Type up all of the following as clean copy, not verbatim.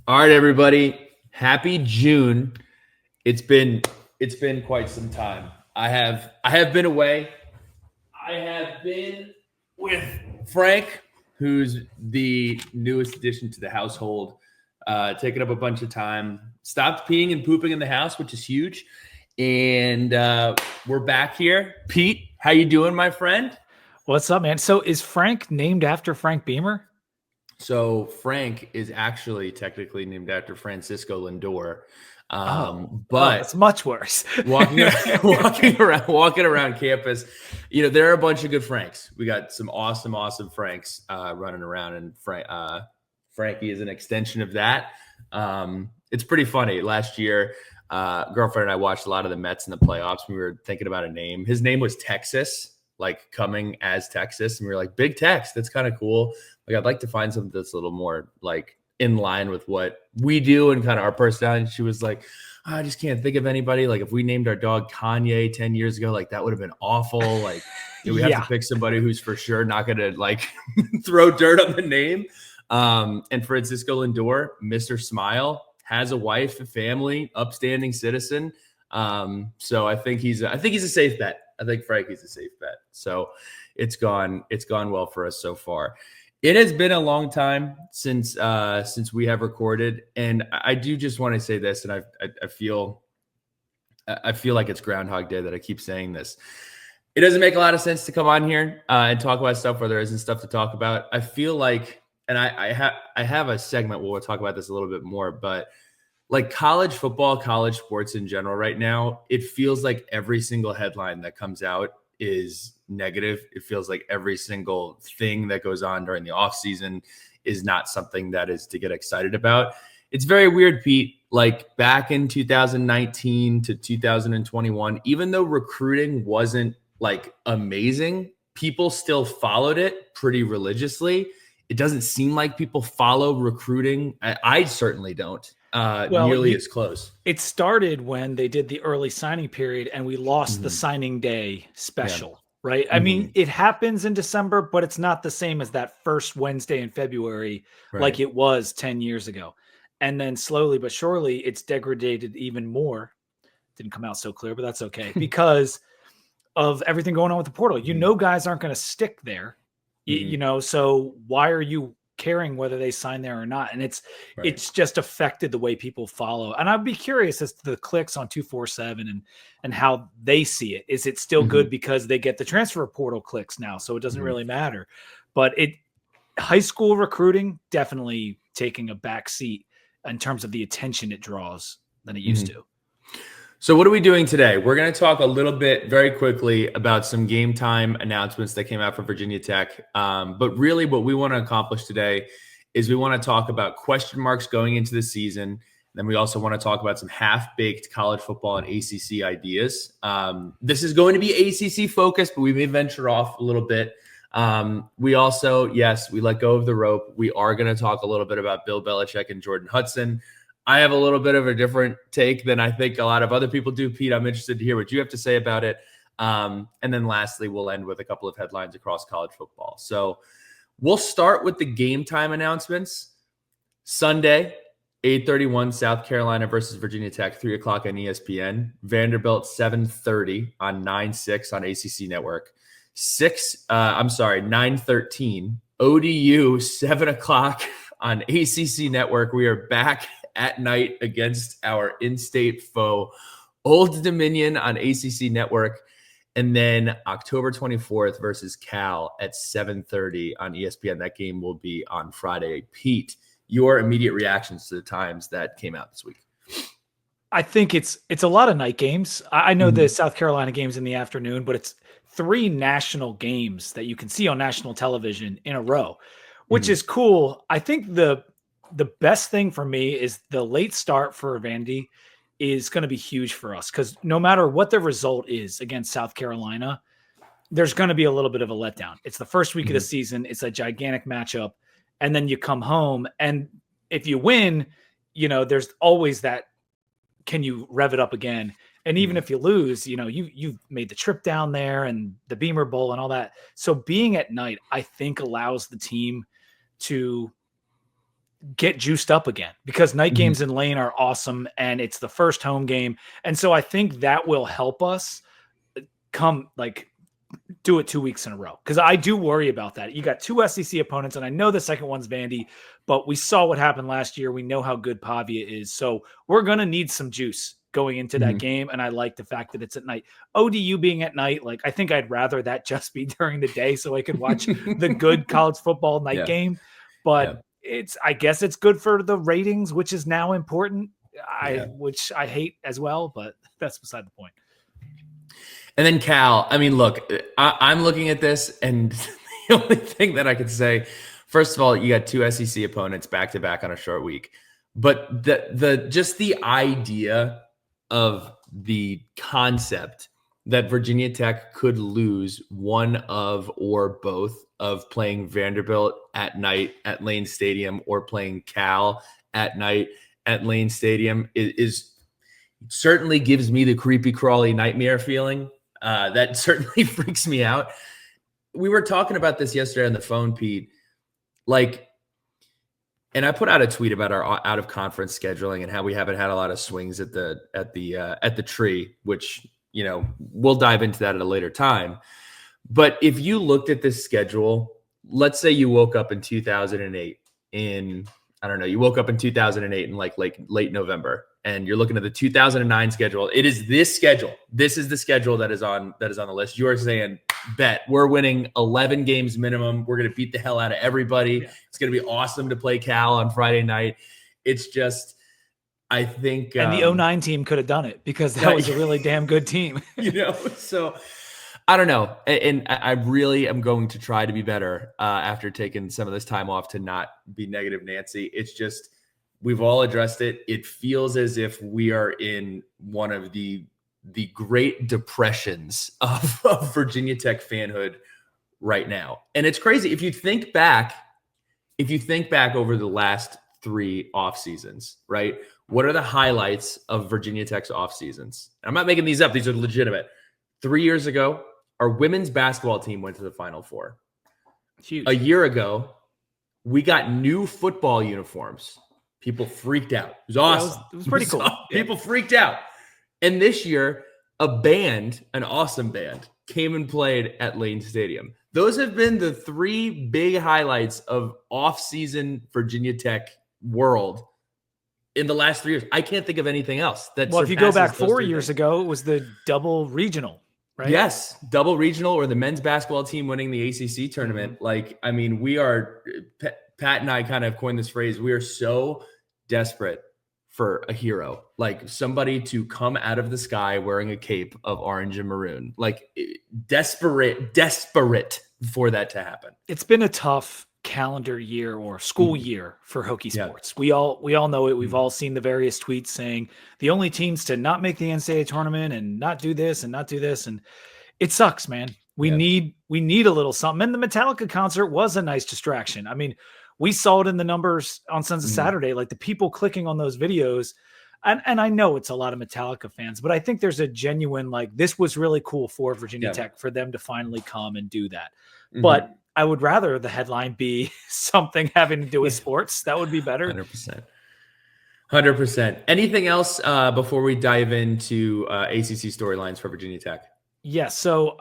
All right, everybody. Happy June. It's been quite some time. I have been away. I have been with Frank, who's the newest addition to the household, taking up a bunch of time. Stopped peeing and pooping in the house, which is huge. And we're back here. Pete, how you doing, my friend? What's up, man? So is Frank named after Frank Beamer? So Frank is actually technically named after Francisco Lindor. That's But much worse. walking walking around campus, there are a bunch of good Franks. We got some awesome Franks running around, and Frankie is an extension of that. It's pretty funny. Last year, girlfriend and I watched a lot of the Mets in the playoffs. We were thinking about a name. His name was Texas, like coming as Texas, and we were like, Big Tex. That's kind of cool. Like, I'd like to find something that's a little more like in line with what we do and kind of our personality. She was like, I just can't think of anybody. Like, if we named our dog Kanye 10 years ago, like that would have been awful. Like, do we have to pick somebody who's for sure not going to like throw dirt on the name? And Francisco Lindor, Mr. Smile, has a wife, a family, upstanding citizen. So I think he's a safe bet. I think Frankie's a safe bet. So it's gone well for us so far. It has been a long time since we have recorded, and I do just want to say this, and I feel like it's Groundhog Day that I keep saying this. It doesn't make a lot of sense to come on here and talk about stuff where there isn't stuff to talk about. I feel like, and I have a segment where we'll talk about this a little bit more, but like college football, college sports in general right now, it feels like every single headline that comes out is negative. It feels like every single thing that goes on during the offseason is not something that is to get excited about. It's very weird, Pete. Like back in 2019 to 2021, even though recruiting wasn't like amazing, people still followed it pretty religiously. It doesn't seem like people follow recruiting. I certainly don't. Nearly as close. It started when they did the early signing period and we lost the signing day special, right? I mean, it happens in December, but it's not the same as that first Wednesday in February like it was 10 years ago. And then slowly but surely it's degraded even more. Didn't come out so clear, but that's okay because of everything going on with the portal. Guys aren't going to stick there, so why are you caring whether they sign there or not? And it's just affected the way people follow. And I'd be curious as to the clicks on 247 and how they see it. Is it still good because they get the transfer portal clicks now, so it doesn't really matter? But high school recruiting definitely taking a back seat in terms of the attention it draws than it used to. So what are we doing today? We're going to talk a little bit very quickly about some game time announcements that came out from Virginia Tech. But really what we want to accomplish today is we want to talk about question marks going into the season. And then we also want to talk about some half-baked college football and ACC ideas. This is going to be ACC focused, but we may venture off a little bit. We also, yes, we let go of the rope. We are going to talk a little bit about Bill Belichick and Jordon Hudson. I have a little bit of a different take than I think a lot of other people do. Pete, I'm interested to hear what you have to say about it. And then lastly, we'll end with a couple of headlines across college football. So we'll start with the game time announcements. Sunday, 8:31, South Carolina versus Virginia Tech, 3 o'clock on ESPN. Vanderbilt, 7:30 on 9/6 on ACC Network. 9:13, ODU, 7 o'clock on ACC Network. We are back at night against our in-state foe, Old Dominion on ACC Network. And then October 24th versus Cal at 7:30 on ESPN. That game will be on Friday. Pete, your immediate reactions to the times that came out this week? I think it's a lot of night games. I know the South Carolina game's in the afternoon, but it's 3 national games that you can see on national television in a row, which is cool. I think the best thing for me is the late start for Vandy is going to be huge for us because no matter what the result is against South Carolina, there's going to be a little bit of a letdown. It's the first week of the season. It's a gigantic matchup. And then you come home. And if you win, there's always that, can you rev it up again? And even if you lose, you've made the trip down there and the Beamer Bowl and all that. So being at night, I think allows the team to get juiced up again, because night games in Lane are awesome and it's the first home game. And so I think that will help us do it 2 weeks in a row. Cause I do worry about that. You got two SEC opponents, and I know the second one's Vandy, but we saw what happened last year. We know how good Pavia is. So we're going to need some juice going into that game. And I like the fact that it's at night. ODU being at night, like, I think I'd rather that just be during the day so I could watch the good college football night game. But I guess it's good for the ratings, which is now important. Which I hate as well, but that's beside the point. And then Cal, I mean, look, I'm looking at this, and the only thing that I could say, first of all, you got two SEC opponents back to back on a short week, but just the idea of the concept that Virginia Tech could lose one of or both of playing Vanderbilt at night at Lane Stadium or playing Cal at night at Lane Stadium is certainly gives me the creepy crawly nightmare feeling. That certainly freaks me out. We were talking about this yesterday on the phone, Pete. And I put out a tweet about our out of conference scheduling and how we haven't had a lot of swings at the tree, which, we'll dive into that at a later time. But if you looked at this schedule, let's say you woke up in 2008 you woke up in 2008 in late November, and you're looking at the 2009 schedule. It is this schedule. This is the schedule that is on the list. You are saying, bet we're winning 11 games minimum. We're going to beat the hell out of everybody. Yeah. It's going to be awesome to play Cal on Friday night. It's just, I think, and the 09 team could have done it, because that was a really damn good team. So I don't know. And I really am going to try to be better after taking some of this time off to not be negative Nancy. It's just, we've all addressed it. It feels as if we are in one of the great depressions of Virginia Tech fanhood right now. And it's crazy. If you think back over the last 3 off seasons, right? What are the highlights of Virginia Tech's off seasons? I'm not making these up. These are legitimate. 3 years ago, our women's basketball team went to the Final Four. Huge. A year ago, we got new football uniforms. People freaked out. It was awesome. It was pretty cool. People freaked out. And this year, an awesome band, came and played at Lane Stadium. Those have been the 3 big highlights of off-season Virginia Tech world in the last 3 years. I can't think of anything else. If you go back 4 years ago, it was the double regional. Right? Yes, double regional, or the men's basketball team winning the ACC tournament. We are, Pat and I kind of coined this phrase, we are so desperate for a hero, like somebody to come out of the sky wearing a cape of orange and maroon, desperate for that to happen. It's been a tough calendar year or school year for Hokie sports. We all know it. We've all seen the various tweets saying the only teams to not make the NCAA tournament and not do this and not do this. And it sucks, man. We need a little something. And the Metallica concert was a nice distraction. I mean, we saw it in the numbers on Sons of Saturday, like the people clicking on those videos. And I know it's a lot of Metallica fans, but I think there's a genuine, this was really cool for Virginia Tech for them to finally come and do that. But I would rather the headline be something having to do with sports. That would be better. 100%. Anything else before we dive into ACC storylines for Virginia Tech? Yes. So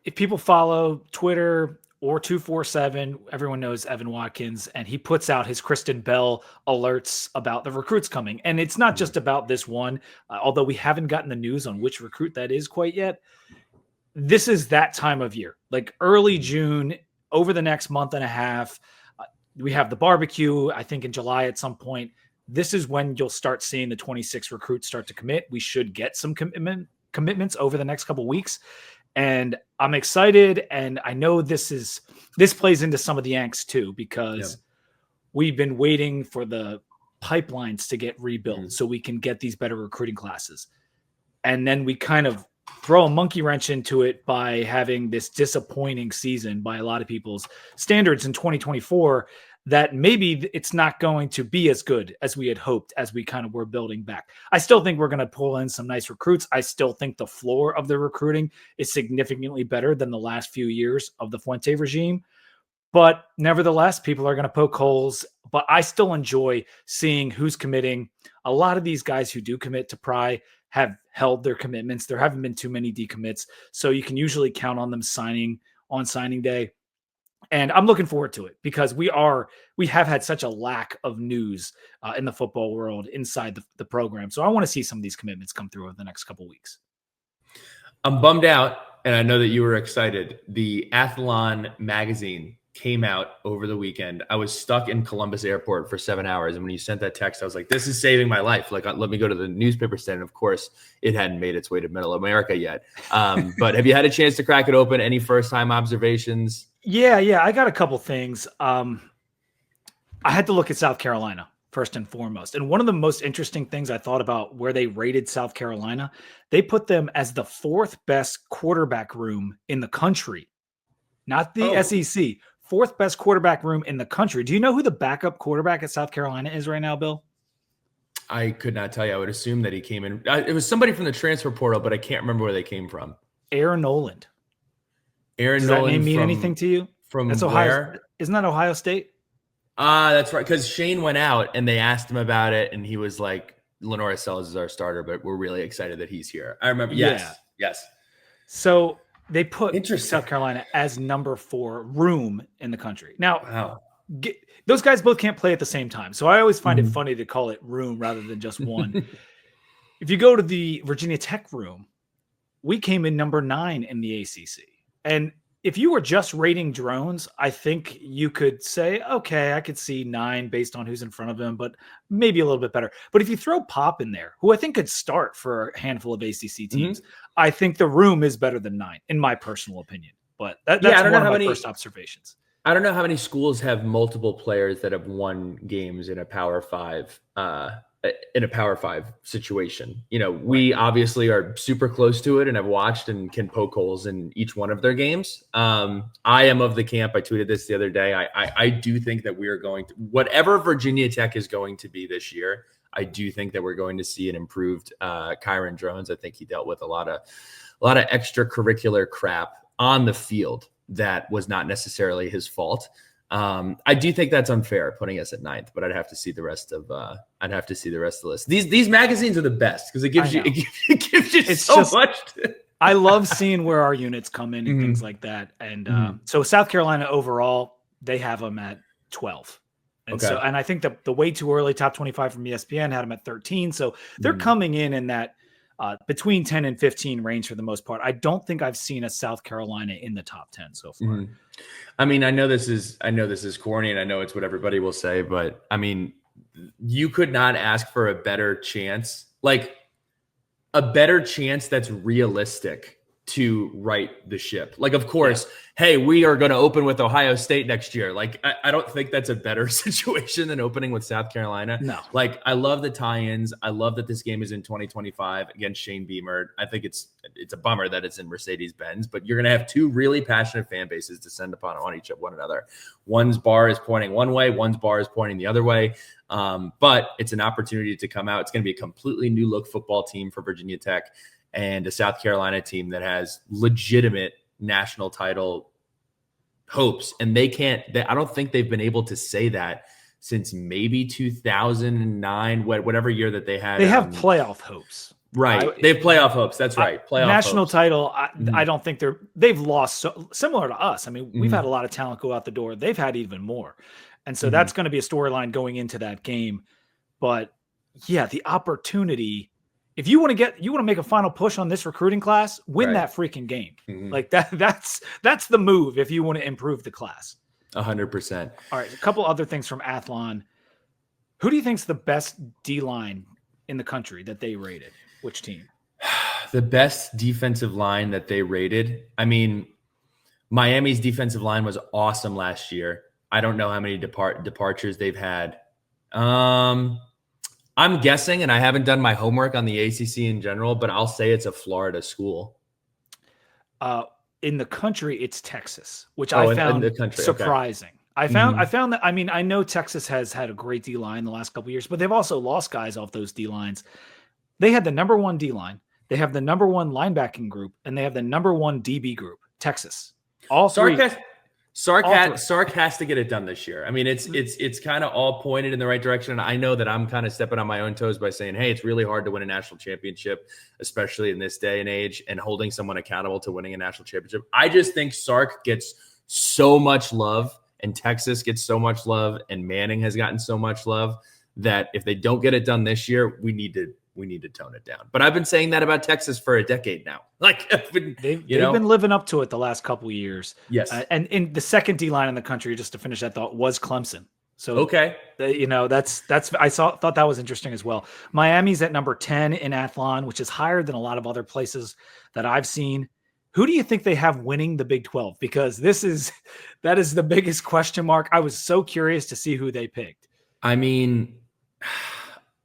if people follow Twitter or 247, everyone knows Evan Watkins, and he puts out his Kristen Bell alerts about the recruits coming. And it's not just about this one, although we haven't gotten the news on which recruit that is quite yet. This is that time of year, early June. Over the next month and a half, we have the barbecue, I think in July at some point. This is when you'll start seeing the 26 recruits start to commit. We should get some commitments over the next couple of weeks. And I'm excited. And I know this plays into some of the angst too, because we've been waiting for the pipelines to get rebuilt so we can get these better recruiting classes. And then we kind of throw a monkey wrench into it by having this disappointing season by a lot of people's standards in 2024, that maybe it's not going to be as good as we had hoped as we kind of were building back. I still think we're going to pull in some nice recruits. I still think the floor of the recruiting is significantly better than the last few years of the Fuente regime. But nevertheless, people are going to poke holes. But I still enjoy seeing who's committing. A lot of these guys who do commit to Pry have held their commitments. There haven't been too many decommits, so you can usually count on them signing on signing day. And I'm looking forward to it because we have had such a lack of news in the football world inside the program. So I want to see some of these commitments come through over the next couple of weeks. I'm bummed out, and I know that you were excited. The Athlon magazine came out over the weekend. I was stuck in Columbus Airport for 7 hours, and when you sent that text, I was like, this is saving my life. Like, let me go to the newspaper stand. And of course, it hadn't made its way to Middle America yet. But have you had a chance to crack it open? Any first-time observations? Yeah, I got a couple things. I had to look at South Carolina first and foremost. And one of the most interesting things I thought about where they rated South Carolina, they put them as the 4th best quarterback room in the country, not the SEC. 4th best quarterback room in the country. Do you know who the backup quarterback at South Carolina is right now, Bill? I could not tell you. I would assume that he came in. It was somebody from the transfer portal, but I can't remember where they came from. Aaron Noland. Does that name mean anything to you? That's Ohio. Where? Isn't that Ohio State? That's right. Because Shane went out and they asked him about it, and he was like, "Lenora Sells is our starter, but we're really excited that he's here." I remember. Yes. So they put South Carolina as number 4 room in the country. Now, those guys both can't play at the same time, so I always find it funny to call it room rather than just one. If you go to the Virginia Tech room, we came in number 9 in the ACC. And if you were just rating drones, I think you could say, okay, I could see 9 based on who's in front of him, but maybe a little bit better. But if you throw Pop in there, who I think could start for a handful of ACC teams, I think the room is better than 9, in my personal opinion. But that's one of my first observations. I don't know how many schools have multiple players that have won games in a Power 5 situation. You know, we obviously are super close to it and have watched and can poke holes in each one of their games. I am of the camp. I tweeted this the other day. I do think that we are going to, whatever Virginia Tech is going to be this year, I do think that we're going to see an improved Kyron Drones. I think he dealt with a lot of extracurricular crap on the field that was not necessarily his fault. I do think that's unfair putting us at 9th, but I'd have to see the rest of the list. These magazines are the best because it gives you so much. I love seeing where our units come in and things like that. And so South Carolina overall, they have them at 12. And I think the way too early top 25 from ESPN had them at 13. So they're coming in that between 10 and 15 range for the most part. I don't think I've seen a South Carolina in the top 10 so far. I mean, I know this is corny and I know it's what everybody will say, but I mean, you could not ask for a better chance, like a better chance that's realistic to right the ship. Like, of course, hey, we are going to open with Ohio State next year. Like, I don't think that's a better situation than opening with South Carolina. No. Like, I love the tie-ins. I love that this game is in 2025 against Shane Beamer. I think it's a bummer that it's in Mercedes-Benz, but you're going to have 2 really passionate fan bases descend upon one another. One's bar is pointing one way, one's bar is pointing the other way. But it's an opportunity to come out. It's going to be a completely new look football team for Virginia Tech and a South Carolina team that has legitimate national title hopes. And I don't think they've been able to say that since maybe 2009, whatever year that they had. They have playoff hopes. Right. They have playoff hopes. That's right. Playoff national hopes. Title. I don't think they've lost similar to us. I mean, we've had a lot of talent go out the door. They've had even more. And so that's going to be a storyline going into that game. But yeah, the opportunity, if you want to make a final push on this recruiting class, win that freaking game. Like that's the move if you want to improve the class. 100%. All right. A couple other things from Athlon. Who do you think's the best D-line in the country that they rated? Which team? The best defensive line that they rated. I mean, Miami's defensive line was awesome last year. I don't know how many departures they've had. I'm guessing, and I haven't done my homework on the ACC in general, but I'll say it's a Florida school. In the country, it's Texas, which I found surprising. Okay. I found that, I mean, I know Texas has had a great D-line the last couple of years, but they've also lost guys off those D-lines. They had the number 1 D-line. They have the number 1 linebacking group, and they have the number 1 DB group, Texas. All three. Sark has to get it done this year. I mean, it's kind of all pointed in the right direction. And I know that I'm kind of stepping on my own toes by saying, hey, it's really hard to win a national championship, especially in this day and age, and holding someone accountable to winning a national championship. I just think Sark gets so much love, and Texas gets so much love, and Manning has gotten so much love, that if they don't get it done this year, we need to tone it down. But I've been saying that about Texas for a decade now. Like they've been living up to it the last couple of years. Yes. And in the second D line in the country, just to finish that thought, was Clemson. So okay, thought that was interesting as well. Miami's at number 10 in Athlon, which is higher than a lot of other places that I've seen. Who do you think they have winning the Big 12? Because that is the biggest question mark. I was so curious to see who they picked. I mean,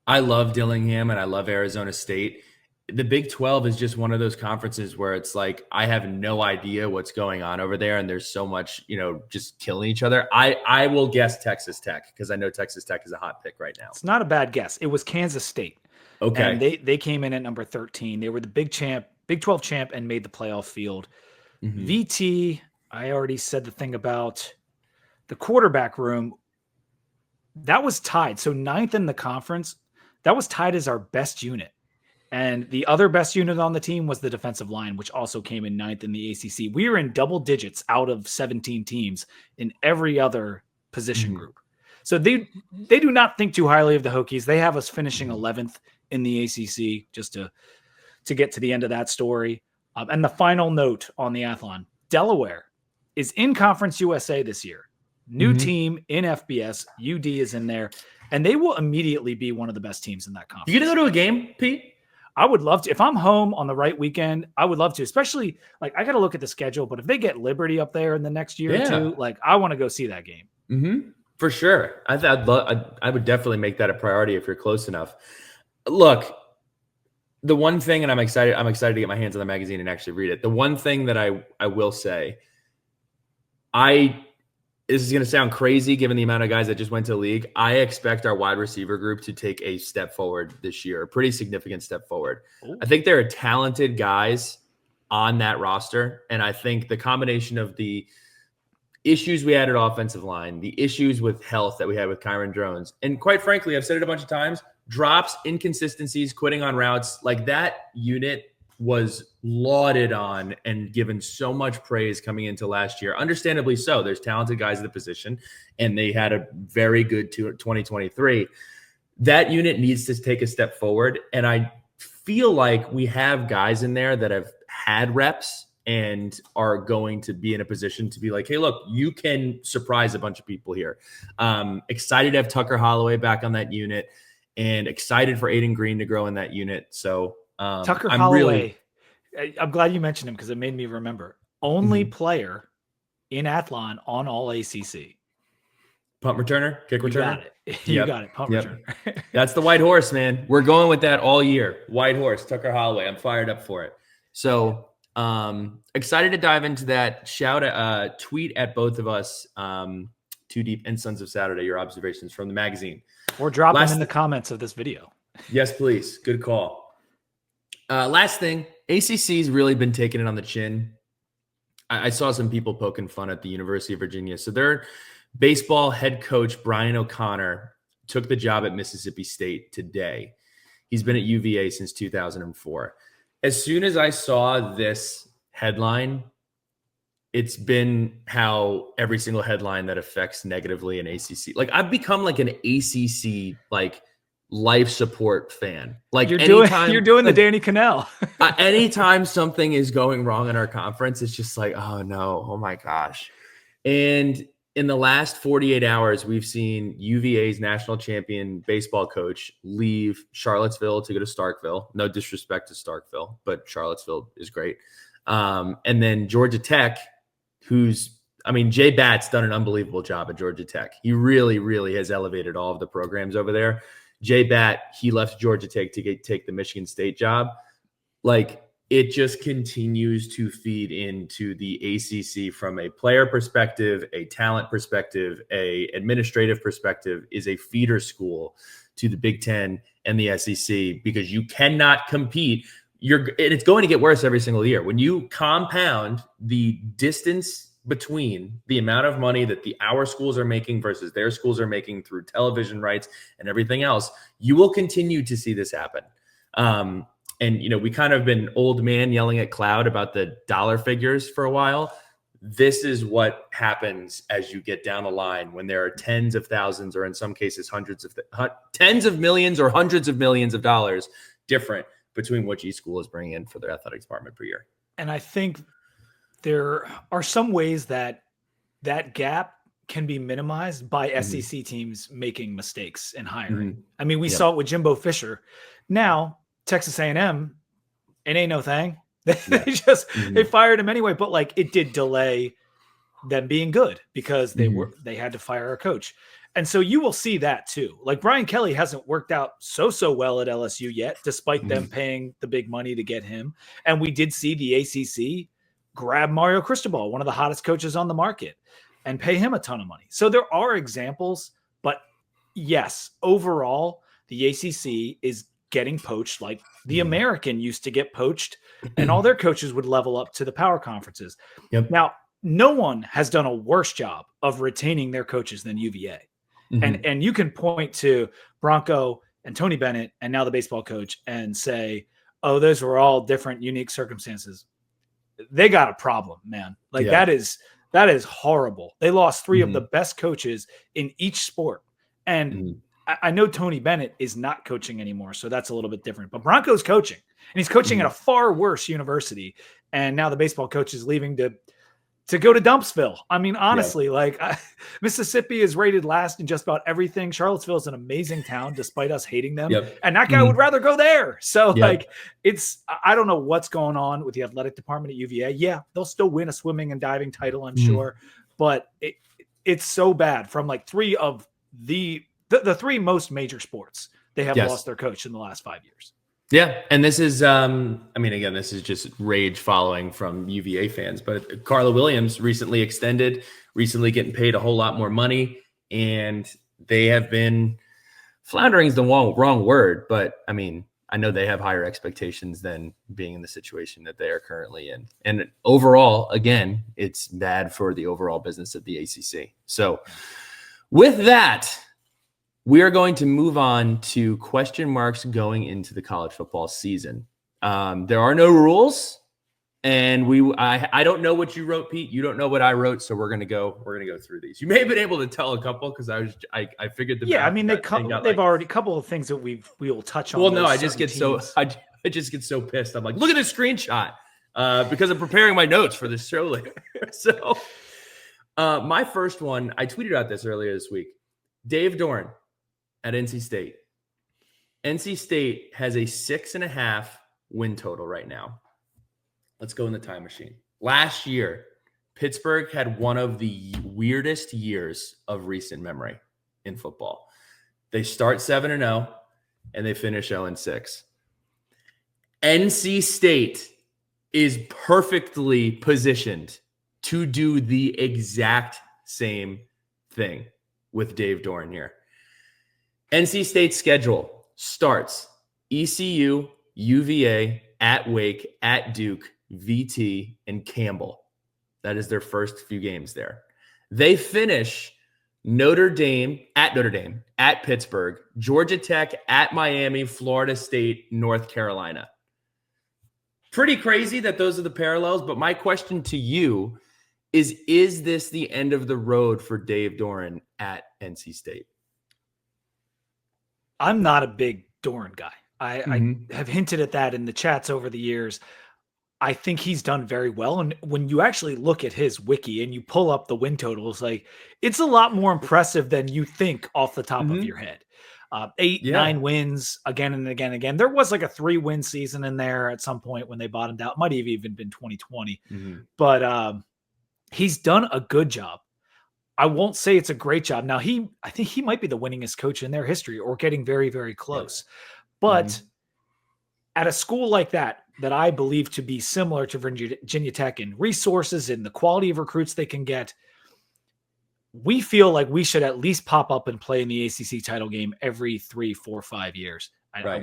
I love Dillingham and I love Arizona State. The Big 12 is just one of those conferences where it's like, I have no idea what's going on over there. And there's so much, just killing each other. I will guess Texas Tech, because I know Texas Tech is a hot pick right now. It's not a bad guess. It was Kansas State. Okay. And they came in at number 13. They were the Big 12 champ and made the playoff field. Mm-hmm. VT, I already said the thing about the quarterback room. That was tied. So 9th in the conference, that was tied as our best unit. And the other best unit on the team was the defensive line, which also came in 9th in the ACC. We were in double digits out of 17 teams in every other position group. So they do not think too highly of the Hokies. They have us finishing 11th in the ACC, just to get to the end of that story. And the final note on the Athlon, Delaware is in Conference USA this year. New team in FBS. UD is in there, and they will immediately be one of the best teams in that conference. You gonna go to a game, Pete? I would love to. If I'm home on the right weekend, I would love to, especially like I got to look at the schedule, but if they get Liberty up there in the next year or two, like I want to go see that game. Mm-hmm. For sure. I would definitely make that a priority if you're close enough. Look, the one thing, and I'm excited to get my hands on the magazine and actually read it. The one thing that I will say, this is going to sound crazy given the amount of guys that just went to the league. I expect our wide receiver group to take a step forward this year, a pretty significant step forward. Ooh. I think there are talented guys on that roster, and I think the combination of the issues we had at offensive line, the issues with health that we had with Kyron Drones, and quite frankly, I've said it a bunch of times, drops, inconsistencies, quitting on routes, like that unit was lauded on and given so much praise coming into last year. Understandably so. There's talented guys at the position, and they had a very good 2023. That unit needs to take a step forward, and I feel like we have guys in there that have had reps and are going to be in a position to be like, hey, look, you can surprise a bunch of people here. Excited to have Tucker Holloway back on that unit, and excited for Aiden Green to grow in that unit. So Tucker Holloway, I'm glad you mentioned him because it made me remember. Only player in Athlon on all ACC. Punt returner, kick returner. You got it. Punt returner. That's the white horse, man. We're going with that all year. White horse, Tucker Holloway. I'm fired up for it. So excited to dive into that. Tweet at both of us, Too Deep and Sons of Saturday, your observations from the magazine. Or drop them in the comments of this video. Yes, please. Good call. Last thing, ACC's really been taking it on the chin. I saw some people poking fun at the University of Virginia. So their baseball head coach, Brian O'Connor, took the job at Mississippi State today. He's been at UVA since 2004. As soon as I saw this headline, it's been how every single headline that affects negatively an ACC. Like I've become like an ACC, like life support fan. Like you're doing the Danny Cannell. Anytime something is going wrong in our conference, it's just like, oh no, oh my gosh. And in the last 48 hours, we've seen UVA's national champion baseball coach leave Charlottesville to go to Starkville. No disrespect to Starkville, but Charlottesville is great. And then Georgia Tech, Jay Batt's done an unbelievable job at Georgia Tech. He really, really has elevated all of the programs over there. Jay Batt, he left Georgia Tech to take the Michigan State job. Like, it just continues to feed into the ACC from a player perspective, a talent perspective, a administrative perspective, is a feeder school to the Big Ten and the SEC, because you cannot compete. It's going to get worse every single year. When you compound the distance between the amount of money that our schools are making versus their schools are making through television rights and everything else, you will continue to see this happen. And, we kind of been old man yelling at cloud about the dollar figures for a while. This is what happens as you get down the line when there are tens of thousands, or in some cases, tens of millions or hundreds of millions of dollars different between what each school is bringing in for their athletic department per year. And I think there are some ways that gap can be minimized by SEC teams making mistakes in hiring. I mean, we saw it with Jimbo Fisher. Now, Texas A&M, it ain't no thing. They fired him anyway, but like it did delay them being good because they had to fire a coach. And so you will see that too. Like Brian Kelly hasn't worked out so well at LSU yet, despite them paying the big money to get him. And we did see the ACC grab Mario Cristobal, one of the hottest coaches on the market, and pay him a ton of money. So there are examples, but yes, overall, the ACC is getting poached like the American used to get poached, and all their coaches would level up to the power conferences. Now, no one has done a worse job of retaining their coaches than UVA. And you can point to Bronco and Tony Bennett and now the baseball coach and say, oh, those were all different, unique circumstances. They got a problem, man. Like that is horrible. They lost three of the best coaches in each sport. And I know Tony Bennett is not coaching anymore, so that's a little bit different. But Bronco's coaching, and he's coaching at a far worse university. And now the baseball coach is leaving to go to Dumpsville. I mean, honestly, Mississippi is rated last in just about everything. Charlottesville is an amazing town, despite us hating them. And that guy would rather go there. So I don't know what's going on with the athletic department at UVA. Yeah, they'll still win a swimming and diving title, I'm sure. But it's so bad from like three of the three most major sports. They have lost their coach in the last 5 years. Yeah. And this is, again, this is just rage following from UVA fans, but Carla Williams recently getting paid a whole lot more money, and they have been floundering is the wrong word, but I mean, I know they have higher expectations than being in the situation that they are currently in. And overall, again, it's bad for the overall business of the ACC. So with that, we are going to move on to question marks going into the college football season. There are no rules, and I don't know what you wrote, Pete. You don't know what I wrote, so we're gonna go through these. You may have been able to tell a couple because I figured the I mean they've already a couple of things that we will touch on. Well, no, I just get so pissed. I'm like, look at this screenshot because I'm preparing my notes for this show later. So my first one, I tweeted out this earlier this week. Dave Doran at NC State. NC State has a 6.5 win total right now. Let's go in the time machine. Last year, Pittsburgh had one of the weirdest years of recent memory in football. They start 7-0 and they finish 0-6. NC State is perfectly positioned to do the exact same thing with Dave Doran here. NC State's schedule starts ECU, UVA, at Wake, at Duke, VT, and Campbell. That is their first few games there. They finish Notre Dame, at Pittsburgh, Georgia Tech, at Miami, Florida State, North Carolina. Pretty crazy that those are the parallels, but my question to you is this the end of the road for Dave Doran at NC State? I'm not a big Doran guy. I have hinted at that in the chats over the years. I think he's done very well. And when you actually look at his wiki and you pull up the win totals, like it's a lot more impressive than you think off the top of your head. 9 wins again and again and again. There was like a 3-win season in there at some point when they bottomed out. Might have even been 2020. But he's done a good job. I won't say it's a great job. Now, I think he might be the winningest coach in their history or getting very, very close. But at a school like that I believe to be similar to Virginia Tech in resources and the quality of recruits they can get, we feel like we should at least pop up and play in the ACC title game every 3, 4, 5 years.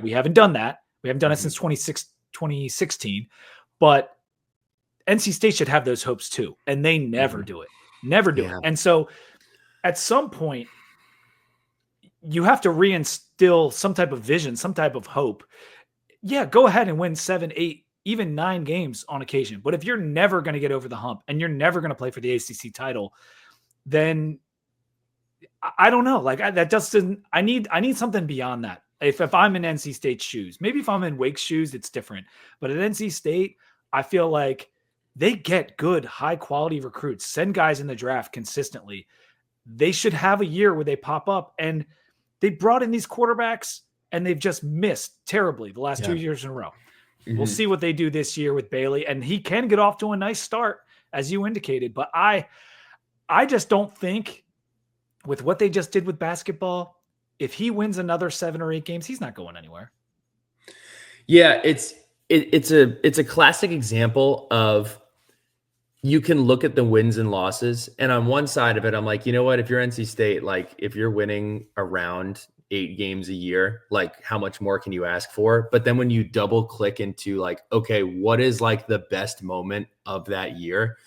We haven't done that. We haven't done it since 2016. But NC State should have those hopes too, and they never do it. Never do it. And so at some point, you have to reinstill some type of vision, some type of hope. Yeah, go ahead and win 7, 8, even 9 games on occasion. But if you're never going to get over the hump and you're never going to play for the ACC title, then I don't know. Like that just doesn't. I need something beyond that. If I'm in NC State's shoes, maybe if I'm in Wake's shoes, it's different. But at NC State, I feel like they get good, high quality recruits, send guys in the draft consistently. They should have a year where they pop up, and they brought in these quarterbacks and they've just missed terribly the last 2 years in a row. We'll see what they do this year with Bailey, and he can get off to a nice start, as you indicated. But I just don't think with what they just did with basketball, if he wins another 7 or 8 games, he's not going anywhere. Yeah, it's a classic example of you can look at the wins and losses, and on one side of it, I'm like, you know what? If you're NC State, like if you're winning around 8 games a year, like how much more can you ask for? But then when you double click into like, okay, what is like the best moment of that year?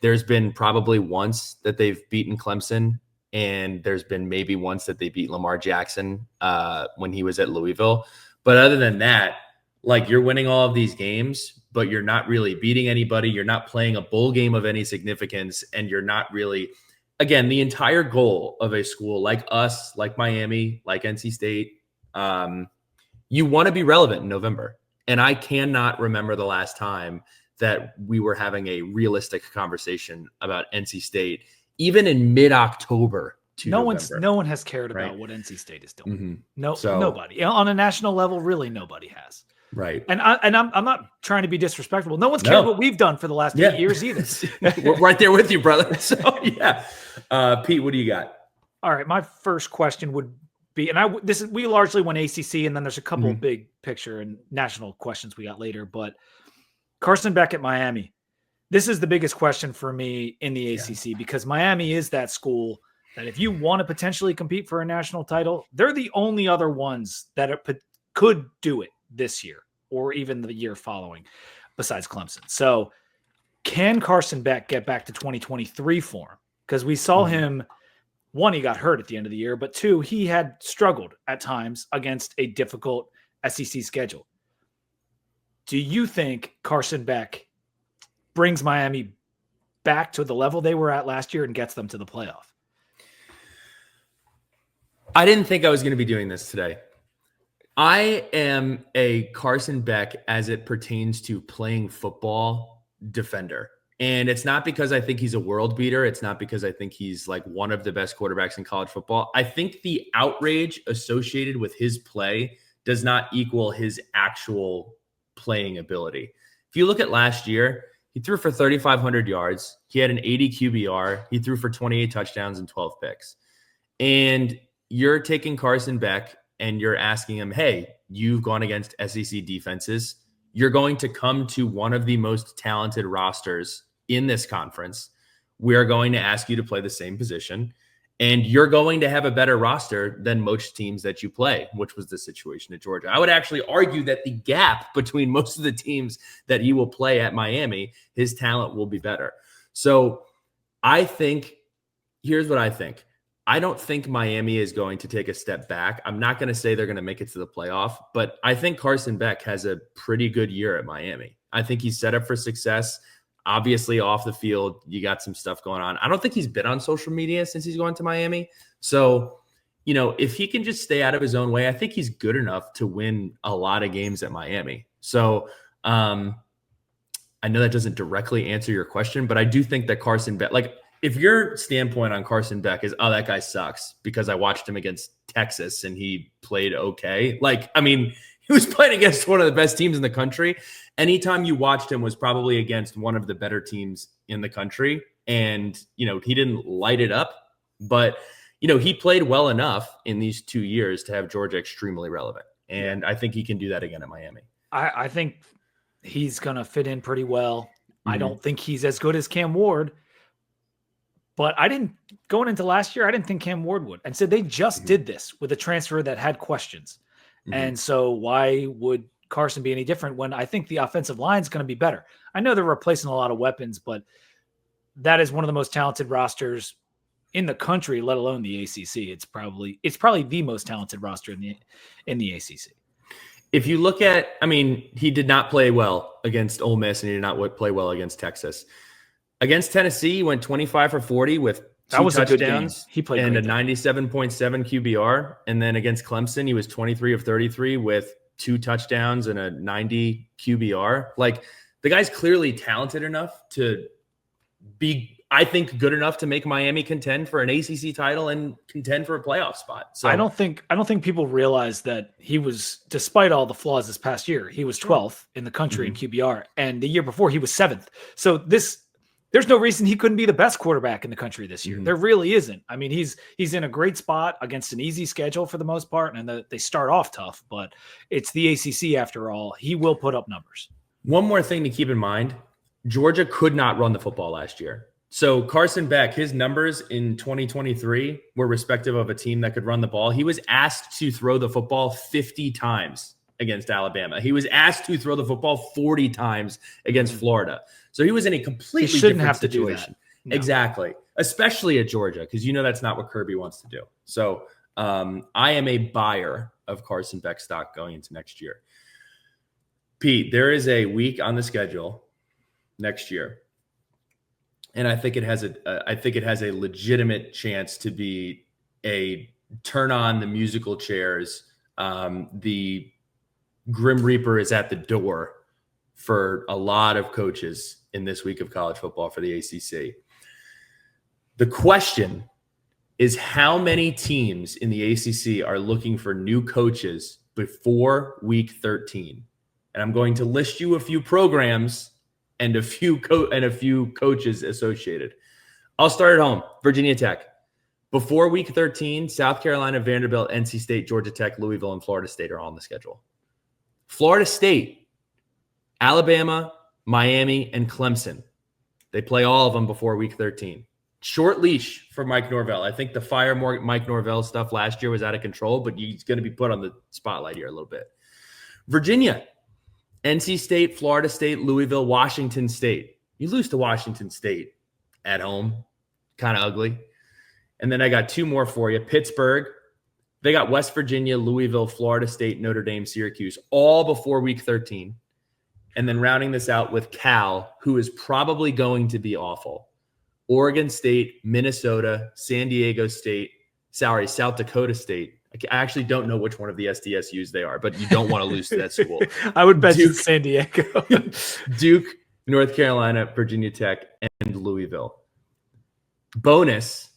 There's been probably once that they've beaten Clemson, and there's been maybe once that they beat Lamar Jackson when he was at Louisville. But other than that, like you're winning all of these games, but you're not really beating anybody. You're not playing a bowl game of any significance, and you're not really, again, the entire goal of a school like us, like Miami, like NC State, you want to be relevant in November. And I cannot remember the last time that we were having a realistic conversation about NC State, even in mid-October to November. No one has cared about what NC State is doing. Nobody on a national level, really nobody has. Right. And I'm not trying to be disrespectful. No one's cared what we've done for the last 8 years either. We're right there with you, brother. So yeah. Pete, what do you got? All right. My first question would be, and we largely went ACC, and then there's a couple of big picture and national questions we got later, but Carson Beck at Miami. This is the biggest question for me in the ACC because Miami is that school that if you want to potentially compete for a national title, they're the only other ones that could do it this year or even the year following besides Clemson. So can Carson Beck get back to 2023 form? Because we saw him, one, he got hurt at the end of the year, but two, he had struggled at times against a difficult SEC schedule. Do you think Carson Beck brings Miami back to the level they were at last year and gets them to the playoff? I didn't think I was going to be doing this today. I am a Carson Beck as it pertains to playing football defender. And it's not because I think he's a world beater. It's not because I think he's like one of the best quarterbacks in college football. I think the outrage associated with his play does not equal his actual playing ability. If you look at last year, he threw for 3,500 yards. He had an 80 QBR. He threw for 28 touchdowns and 12 picks. And you're taking Carson Beck and you're asking him, hey, you've gone against SEC defenses. You're going to come to one of the most talented rosters in this conference. We are going to ask you to play the same position, and you're going to have a better roster than most teams that you play, which was the situation at Georgia. I would actually argue that the gap between most of the teams that he will play at Miami, his talent will be better. So I think, here's what I think. I don't think Miami is going to take a step back. I'm not going to say they're going to make it to the playoff, but I think Carson Beck has a pretty good year at Miami. I think he's set up for success. Obviously, off the field, you got some stuff going on. I don't think he's been on social media since he's gone to Miami. So, if he can just stay out of his own way, I think he's good enough to win a lot of games at Miami. So, I know that doesn't directly answer your question, but I do think that Carson Beck, like, if your standpoint on Carson Beck is, oh, that guy sucks because I watched him against Texas and he played okay. Like, I mean, he was playing against one of the best teams in the country. Anytime you watched him was probably against one of the better teams in the country. And, he didn't light it up, but, he played well enough in these 2 years to have Georgia extremely relevant. And I think he can do that again at Miami. I think he's going to fit in pretty well. I don't think he's as good as Cam Ward. But going into last year, I didn't think Cam Ward would. And so they just did this with a transfer that had questions. And so why would Carson be any different when I think the offensive line is going to be better. I know they're replacing a lot of weapons, but that is one of the most talented rosters in the country, let alone the ACC. It's probably the most talented roster in the ACC. If you look at, I mean, he did not play well against Ole Miss, and he did not play well against Texas. Against Tennessee, he went 25 for 40 with two touchdowns. He played and a 97.7 QBR. And then against Clemson, he was 23 of 33 with 2 touchdowns and a 90 QBR. Like, the guy's clearly talented enough to be, I think, good enough to make Miami contend for an ACC title and contend for a playoff spot. So I don't think people realize that he was, despite all the flaws this past year, he was 12th in the country in QBR, and the year before he was 7th. So there's no reason he couldn't be the best quarterback in the country this year. There really isn't. I mean, he's in a great spot against an easy schedule for the most part, and they start off tough, but it's the ACC after all. He will put up numbers. One more thing to keep in mind, Georgia could not run the football last year. So Carson Beck, his numbers in 2023 were respective of a team that could run the ball. He was asked to throw the football 50 times against Alabama. He was asked to throw the football 40 times against Florida. So he was in a completely different situation. No. Exactly. Especially at Georgia, because that's not what Kirby wants to do. So I am a buyer of Carson Beck stock going into next year. Pete, there is a week on the schedule next year, and I think it has a legitimate chance to be a turn on the musical chairs. The Grim Reaper is at the door for a lot of coaches in this week of college football for the ACC. The question is, how many teams in the ACC are looking for new coaches before week 13? And I'm going to list you a few programs and a few coaches associated. I'll start at home. Virginia Tech. Before week 13, South Carolina, Vanderbilt, NC State, Georgia Tech, Louisville, and Florida State are all on the schedule. Florida State, Alabama, Miami, and Clemson. They play all of them before week 13. Short leash for Mike Norvell. I think the fire Mike Norvell stuff last year was out of control, but he's going to be put on the spotlight here a little bit. Virginia, NC State, Florida State, Louisville, Washington State. You lose to Washington State at home. Kind of ugly. And then I got 2 more for you. Pittsburgh. They got West Virginia, Louisville, Florida State, Notre Dame, Syracuse, all before week 13. And then rounding this out with Cal, who is probably going to be awful. Oregon State, Minnesota, South Dakota State. I actually don't know which one of the SDSUs they are, but you don't want to lose to that school. I would bet it's San Diego. Duke, North Carolina, Virginia Tech, and Louisville. Bonus,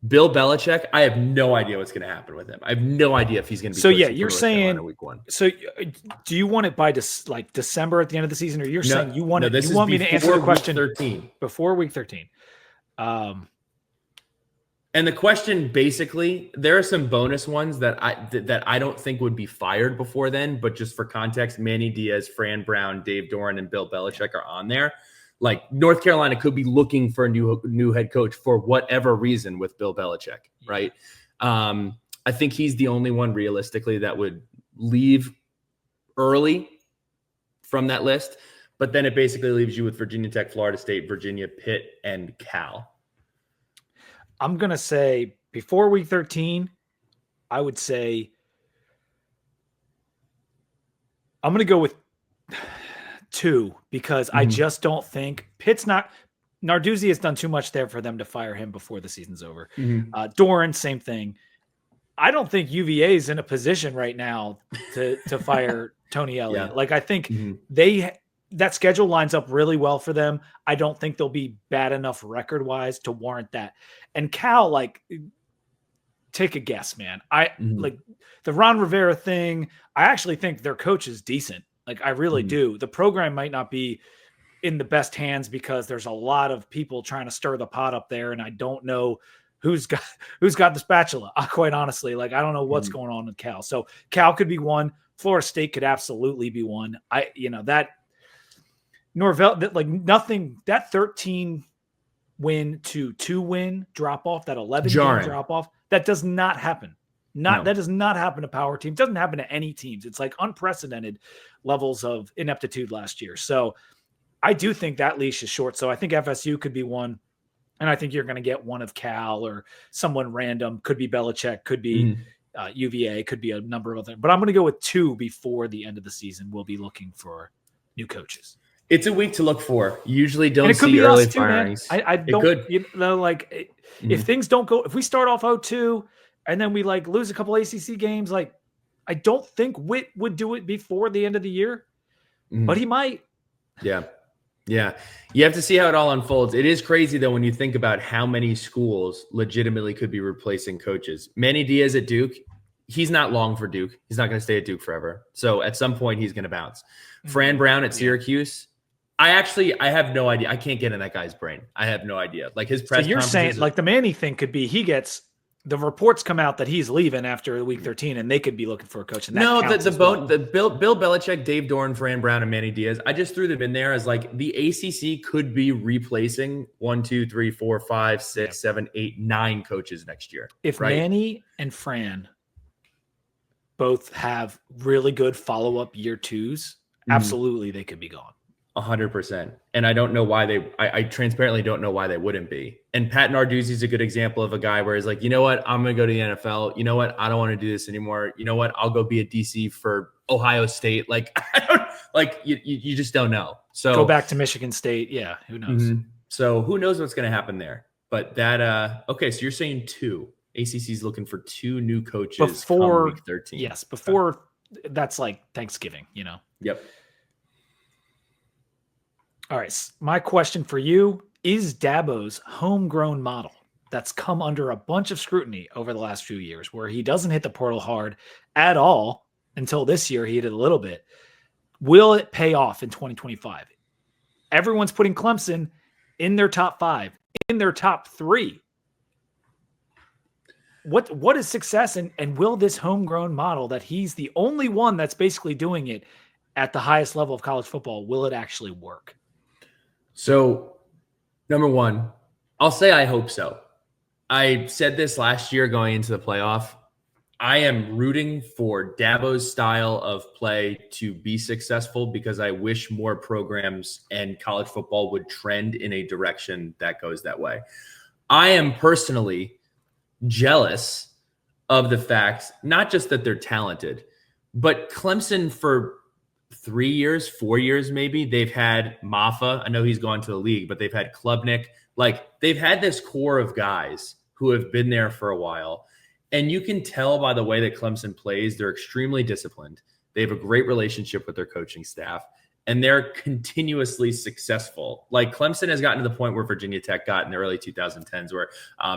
Bill Belichick, I have no idea what's going to happen with him. I have no idea if he's going to be you're saying week 1. So do you want it by December at the end of the season, or you're saying you want me to answer the question 13. Before week 13? And the question, basically, there are some bonus ones that I don't think would be fired before then, but just for context, Manny Diaz, Fran Brown, Dave Doran, and Bill Belichick are on there. Like, North Carolina could be looking for a new head coach for whatever reason with Bill Belichick, right? I think he's the only one realistically that would leave early from that list. But then it basically leaves you with Virginia Tech, Florida State, Virginia, Pitt, and Cal. I'm going to say before week 13, I would say I'm going to go with 2 because I just don't think Narduzzi has done too much there for them to fire him before the season's over. Doran, same thing. I don't think UVA is in a position right now to fire Tony Elliott. Like, I think that schedule lines up really well for them. I don't think they'll be bad enough record-wise to warrant that. And Cal, take a guess, man. Like the Ron Rivera thing, I actually think their coach is decent. Like, I really do. The program might not be in the best hands because there's a lot of people trying to stir the pot up there, and I don't know who's got the spatula. Quite honestly, I don't know what's going on with Cal. So Cal could be one. Florida State could absolutely be one. That Norvell, that 13 win to 2 win drop off, that 11 game drop off, that does not happen. That does not happen to power teams. It doesn't happen to any teams. It's like unprecedented levels of ineptitude last year. So I do think that leash is short. So I think FSU could be one. And I think you're going to get one of Cal or someone random. Could be Belichick, could be UVA, could be a number of them. But I'm going to go with 2 before the end of the season. We'll be looking for new coaches. It's a week to look for. You usually don't see early firings. I don't, if things don't go, if we start off 0-2 and then we like lose a couple ACC games, like I don't think Witt would do it before the end of the year, but he might. Yeah. Yeah. You have to see how it all unfolds. It is crazy, though, when you think about how many schools legitimately could be replacing coaches. Manny Diaz at Duke, he's not long for Duke. He's not going to stay at Duke forever. So at some point, he's going to bounce. Fran Brown at Syracuse, I have no idea. I can't get in that guy's brain. I have no idea. Like his press. So you're saying like the Manny thing could be the reports come out that he's leaving after week 13, and they could be looking for a coach. And that the Bill Belichick, Dave Doran, Fran Brown, and Manny Diaz. I just threw them in there as like the ACC could be replacing 1, 2, 3, 4, 5, 6, 7, 8, 9 coaches next year. If Manny and Fran both have really good follow-up year 2s, absolutely they could be gone. 100%. And I don't know why I transparently don't know why they wouldn't be. And Pat Narduzzi is a good example of a guy where he's like, you know what? I'm going to go to the NFL. You know what? I don't want to do this anymore. You know what? I'll go be a DC for Ohio State. Like, you just don't know. So go back to Michigan State. Yeah. Who knows? So who knows what's going to happen there, but that, okay. So you're saying 2 ACC's looking for 2 new coaches before week 13. Yes. Before that's like Thanksgiving, Yep. All right. My question for you is Dabo's homegrown model that's come under a bunch of scrutiny over the last few years, where he doesn't hit the portal hard at all until this year. He hit it a little bit. Will it pay off in 2025? Everyone's putting Clemson in their top 5, in their top 3. What is success? And will this homegrown model that he's the only one that's basically doing it at the highest level of college football, will it actually work? So, number one, I'll say I hope so. I said this last year going into the playoff. I am rooting for Dabo's style of play to be successful because I wish more programs and college football would trend in a direction that goes that way. I am personally jealous of the fact, not just that they're talented, but Clemson for 3 years, 4 years, maybe they've had Maffa. I know he's gone to the league, but they've had Klubnik. Like they've had this core of guys who have been there for a while. And you can tell by the way that Clemson plays, they're extremely disciplined. They have a great relationship with their coaching staff, and they're continuously successful. Like Clemson has gotten to the point where Virginia Tech got in the early 2010s where,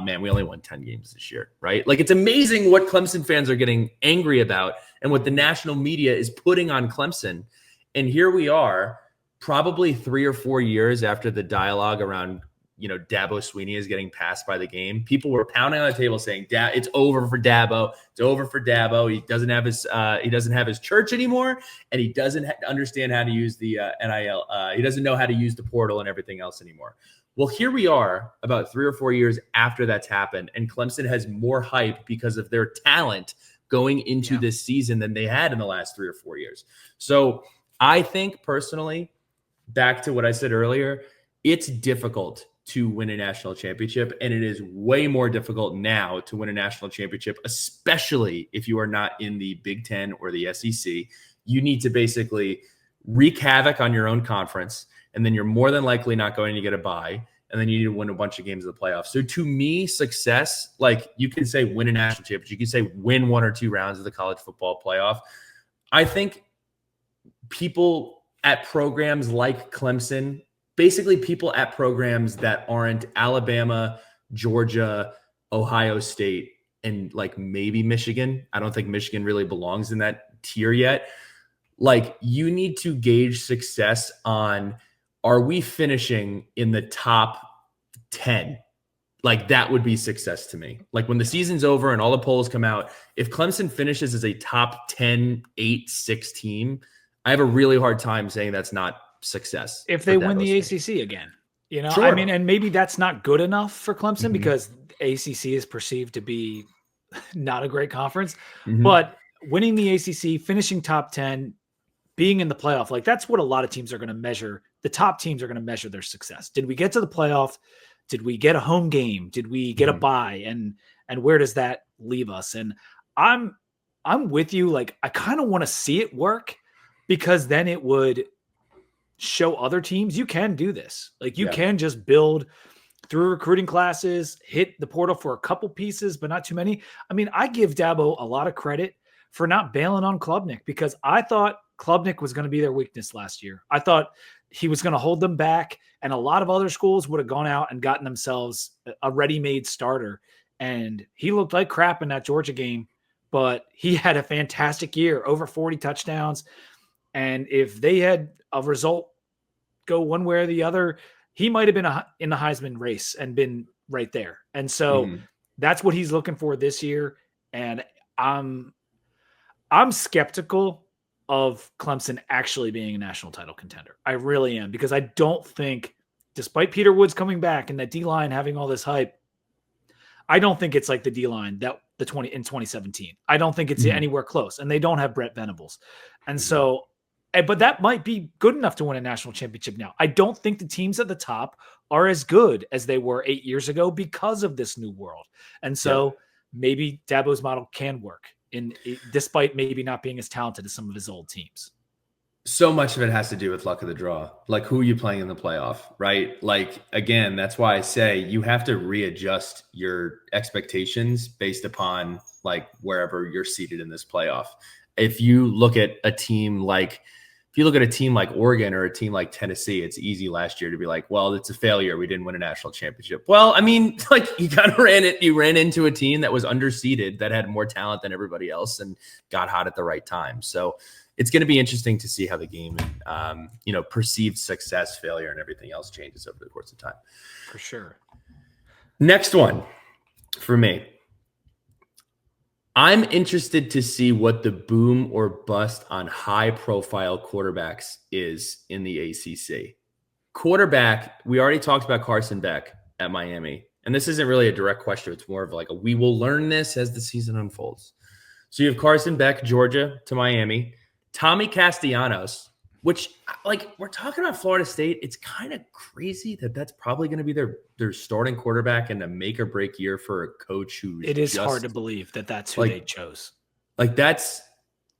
man, we only won 10 games this year, right? Like it's amazing what Clemson fans are getting angry about and what the national media is putting on Clemson. And here we are, probably 3 or 4 years after the dialogue around, Dabo Swinney is getting passed by the game. People were pounding on the table saying, "It's over for Dabo. It's over for Dabo. He doesn't have his church anymore, and he doesn't understand how to use the NIL. He doesn't know how to use the portal and everything else anymore." Well, here we are, about 3 or 4 years after that's happened, and Clemson has more hype because of their talent going into this season than they had in the last 3 or 4 years. So I think personally, back to what I said earlier, it's difficult to win a national championship, and it is way more difficult now to win a national championship, especially if you are not in the Big Ten or the SEC. You need to basically wreak havoc on your own conference, and then you're more than likely not going to get a bye, and then you need to win a bunch of games in the playoffs. So to me, success, like you can say win a national championship, you can say win 1 or 2 rounds of the college football playoff. I think people at programs like Clemson, basically people at programs that aren't Alabama, Georgia, Ohio State, and like maybe Michigan. I don't think Michigan really belongs in that tier yet. Like you need to gauge success on, are we finishing in the top 10? Like that would be success to me. Like when the season's over and all the polls come out, if Clemson finishes as a top 10, 8, 6 team, I have a really hard time saying that's not success. If they win the ACC again, Sure. I mean, and maybe that's not good enough for Clemson because ACC is perceived to be not a great conference, Mm-hmm. but winning the ACC, finishing top 10, being in the playoff, like that's what a lot of teams are going to measure. The top teams are going to measure their success. Did we get to the playoff? Did we get a home game? Did we get a bye? And where does that leave us? And I'm with you. Like, I kind of want to see it work, because then it would show other teams you can do this. Like, you can just build through recruiting classes, hit the portal for a couple pieces, but not too many. I mean, I give Dabo a lot of credit for not bailing on Klubnik, because I thought Klubnik was going to be their weakness last year. I thought he was going to hold them back, and a lot of other schools would have gone out and gotten themselves a ready-made starter. And he looked like crap in that Georgia game, but he had a fantastic year, over 40 touchdowns. And if they had a result go one way or the other, he might have been in the Heisman race and been right there. And so that's what he's looking for this year. And I'm skeptical of Clemson actually being a national title contender. I really am, because I don't think, despite Peter Woods coming back and that D-line having all this hype, I don't think it's like the D-line that in 2017. I don't think it's anywhere close, and they don't have Brett Venables. And so, but that might be good enough to win a national championship now. I don't think the teams at the top are as good as they were 8 years ago because of this new world. And so maybe Dabo's model can work, despite maybe not being as talented as some of his old teams. So much of it has to do with luck of the draw. Like, who are you playing in the playoff, right? Like, again, that's why I say you have to readjust your expectations based upon like wherever you're seated in this playoff. If you look at a team like Oregon or a team like Tennessee, it's easy last year to be like, well, it's a failure. We didn't win a national championship. Well, I mean, like, you kind of ran into a team that was underseeded, that had more talent than everybody else, and got hot at the right time. So it's going to be interesting to see how the game, perceived success, failure, and everything else changes over the course of time. For sure. Next one for me. I'm interested to see what the boom or bust on high-profile quarterbacks is in the ACC. Quarterback, we already talked about Carson Beck at Miami, and this isn't really a direct question. It's more of like we will learn this as the season unfolds. So you have Carson Beck, Georgia to Miami. Tommy Castellanos, which, like, we're talking about Florida State. It's kind of crazy that that's probably going to be their starting quarterback in a make or break year for a coach who it is hard to believe that that's who they chose. Like, that's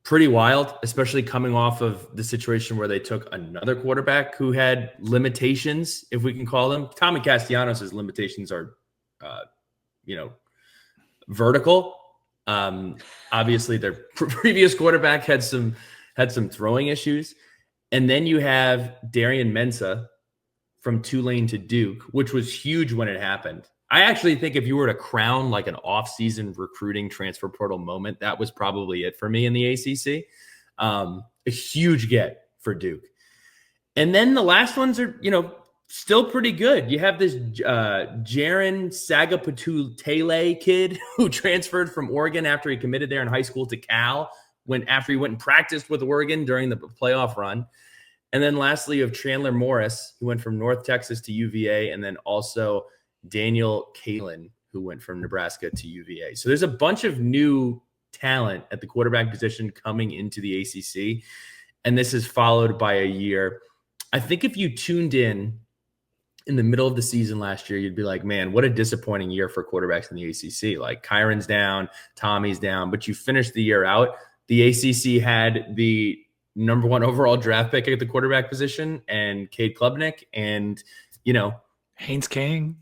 pretty wild, especially coming off of the situation where they took another quarterback who had limitations, if we can call them. Tommy Castellanos' limitations are, vertical. Obviously, their previous quarterback had some throwing issues. And then you have Darian Mensah from Tulane to Duke, which was huge when it happened. I actually think if you were to crown like an off-season recruiting transfer portal moment, that was probably it for me in the ACC. A huge get for Duke. And then the last ones are, still pretty good. You have this Jaron Sagapatule kid who transferred from Oregon after he committed there in high school to Cal, after he went and practiced with Oregon during the playoff run. And then lastly, you have Chandler Morris, who went from North Texas to UVA, and then also Daniel Kalen, who went from Nebraska to UVA. So there's a bunch of new talent at the quarterback position coming into the ACC, and this is followed by a year. I think if you tuned in the middle of the season last year, you'd be like, man, what a disappointing year for quarterbacks in the ACC. Like, Kyron's down, Tommy's down, but you finished the year out. The ACC had the number 1 overall draft pick at the quarterback position, and Cade Klubnik, and, Haynes King.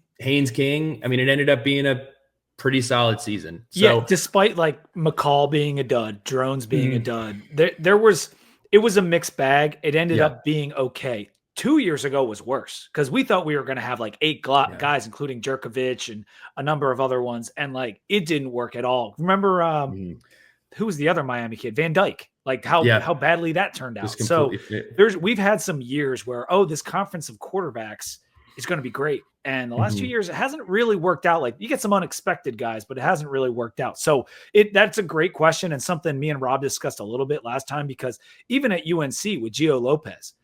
I mean, it ended up being a pretty solid season. So, yeah, despite like McCall being a dud, Drones being a dud, it was a mixed bag. It ended up being okay. 2 years ago was worse, because we thought we were going to have like 8 guys, including Jerkovich and a number of other ones, and like it didn't work at all. Remember who was the other Miami kid? Van Dyke. Like how badly that turned out. So we've had some years where this conference of quarterbacks is going to be great, and the last 2 years it hasn't really worked out. Like, you get some unexpected guys, but it hasn't really worked out. So that's a great question, and something me and Rob discussed a little bit last time, because even at UNC with Gio Lopez,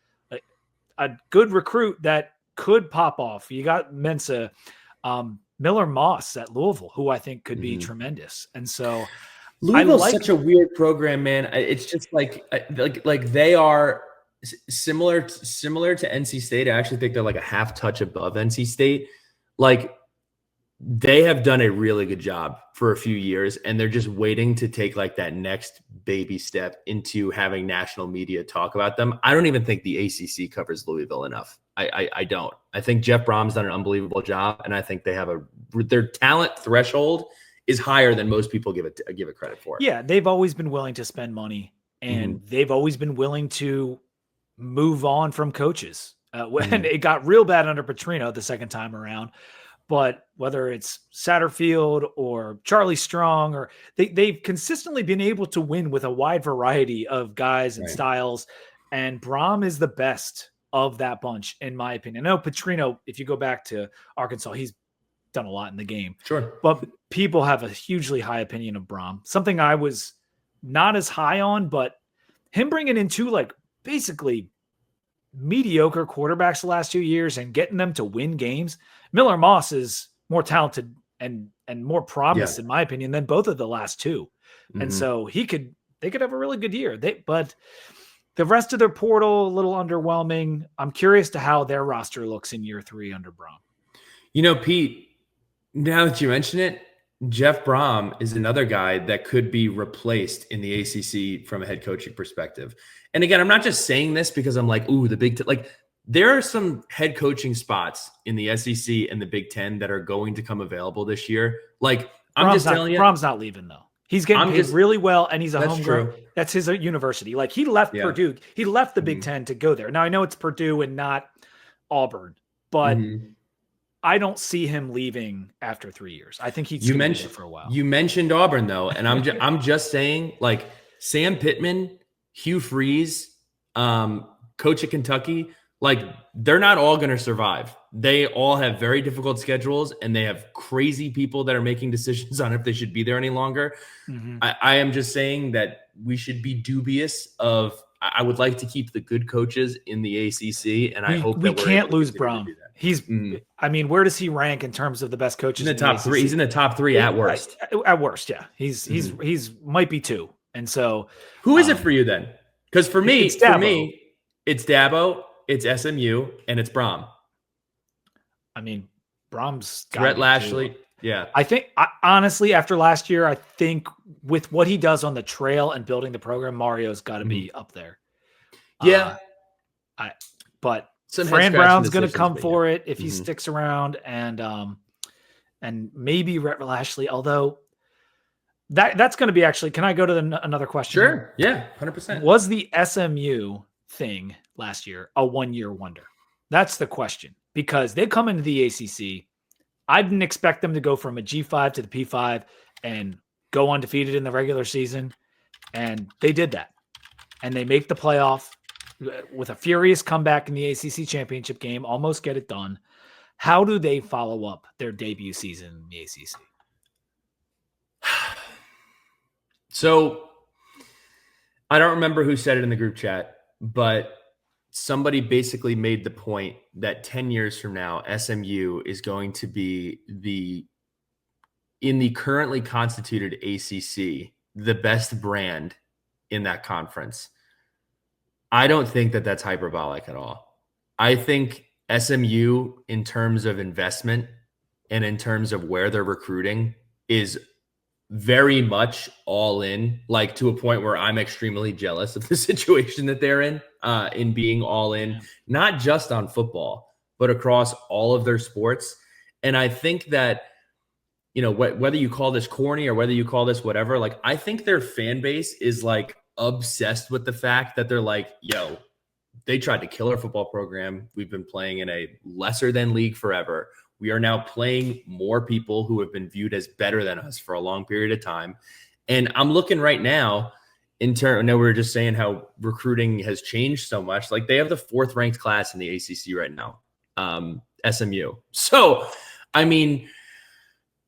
a good recruit that could pop off. You got Mensah. Miller Moss at Louisville, who I think could be tremendous. And so Louisville's such a weird program, man. It's just like they are similar to NC State. I actually think they're like a half touch above NC State. Like, they have done a really good job for a few years, and they're just waiting to take like that next baby step into having national media talk about them. I don't even think the ACC covers Louisville enough. I don't. I think Jeff Brom's done an unbelievable job, and I think they have their talent threshold is higher than most people give it credit for. Yeah, they've always been willing to spend money, and they've always been willing to move on from coaches. When it got real bad under Petrino the second time around. But whether it's Satterfield or Charlie Strong, or they've consistently been able to win with a wide variety of guys and styles. And Brom is the best of that bunch, in my opinion. I know Petrino, if you go back to Arkansas, he's done a lot in the game. Sure. But people have a hugely high opinion of Brom. Something I was not as high on, but him bringing in two, like, basically mediocre quarterbacks the last 2 years and getting them to win games. Miller Moss is more talented and more promise, in my opinion, than both of the last two. And so they could have a really good year. But the rest of their portal, a little underwhelming. I'm curious to how their roster looks in year 3 under Brom. You know, Pete, now that you mention it, Jeff Brom is another guy that could be replaced in the ACC from a head coaching perspective. And again, I'm not just saying this because I'm like, ooh, the Big Ten. Like, there are some head coaching spots in the SEC and the Big Ten that are going to come available this year. Like, telling you, Brom's not leaving though. He's getting paid really well, and he's a homegrown. That's his university. Like, he left Purdue. He left the Big Ten to go there. Now, I know it's Purdue and not Auburn, but I don't see him leaving after 3 years. I think he's going to be there for a while. You mentioned Auburn though, and I'm just saying, like, Sam Pittman, Hugh Freeze, coach at Kentucky, like, they're not all going to survive. They all have very difficult schedules, and they have crazy people that are making decisions on if they should be there any longer. I am just saying that we should be dubious of. I would like to keep the good coaches in the ACC, and I hope that we can't lose Brom. He's, I mean, where does he rank in terms of the best coaches? In the top 3. He's in the top 3 at worst. At worst, yeah. He's might be 2. And so, who is it for you then? Because for me, it's Dabo, it's SMU, and it's Brom. I mean, Brom's got Brett Lashley. Yeah. I think, honestly, after last year, I think with what he does on the trail and building the program, Mario's got to be up there. Yeah. But Fran Brown's going to come for it if he sticks around, and maybe Brett Lashley, although that's going to be actually, can I go to another question? Sure. Yeah. 100%. Was the SMU thing last year a one-year wonder? That's the question, because they come into the ACC. I didn't expect them to go from a G5 to the P5 and go undefeated in the regular season. And they did that. And they make the playoff with a furious comeback in the ACC championship game, almost get it done. How do they follow up their debut season in the ACC? So I don't remember who said it in the group chat, but somebody basically made the point that 10 years from now, SMU is going to be in the currently constituted ACC, the best brand in that conference. I don't think that that's hyperbolic at all. I think SMU, in terms of investment and in terms of where they're recruiting, is very much all in, like, to a point where I'm extremely jealous of the situation that they're in being all in, not just on football, but across all of their sports. And I think that, you know, whether you call this corny or whether you call this whatever, like, I think their fan base is like obsessed with the fact that they're like, yo, they tried to kill our football program. We've been playing in a lesser than league forever. We are now playing more people who have been viewed as better than us for a long period of time. And I'm looking right now I know we were just saying how recruiting has changed so much. Like, they have the 4th ranked class in the ACC right now, SMU. So, I mean,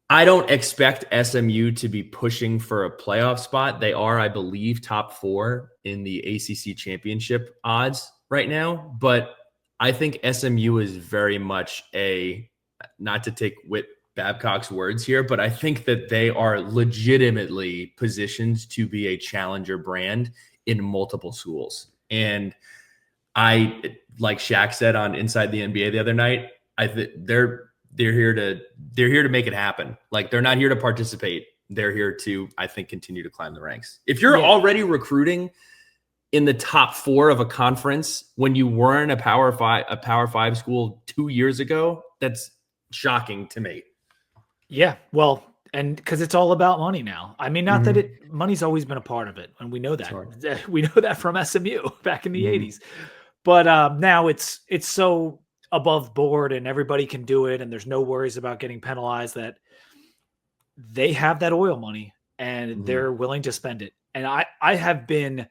I don't expect SMU to be pushing for a playoff spot. They are, I believe, top 4 in the ACC championship odds right now. But I think SMU is very much not to take Whit Babcock's words here, but I think that they are legitimately positioned to be a challenger brand in multiple schools. And like Shaq said on Inside the NBA the other night, they're here to make it happen. Like, they're not here to participate. They're here to, I think, continue to climb the ranks. If you're already recruiting in the top 4 of a conference when you weren't a Power 5 school 2 years ago, that's shocking to me. Yeah, well, and because it's all about money now. I mean, not that money's always been a part of it, and we know that. Sure. We know that from SMU back in the 80s. But now it's so above board, and everybody can do it, and there's no worries about getting penalized, that they have that oil money, and they're willing to spend it. And I have been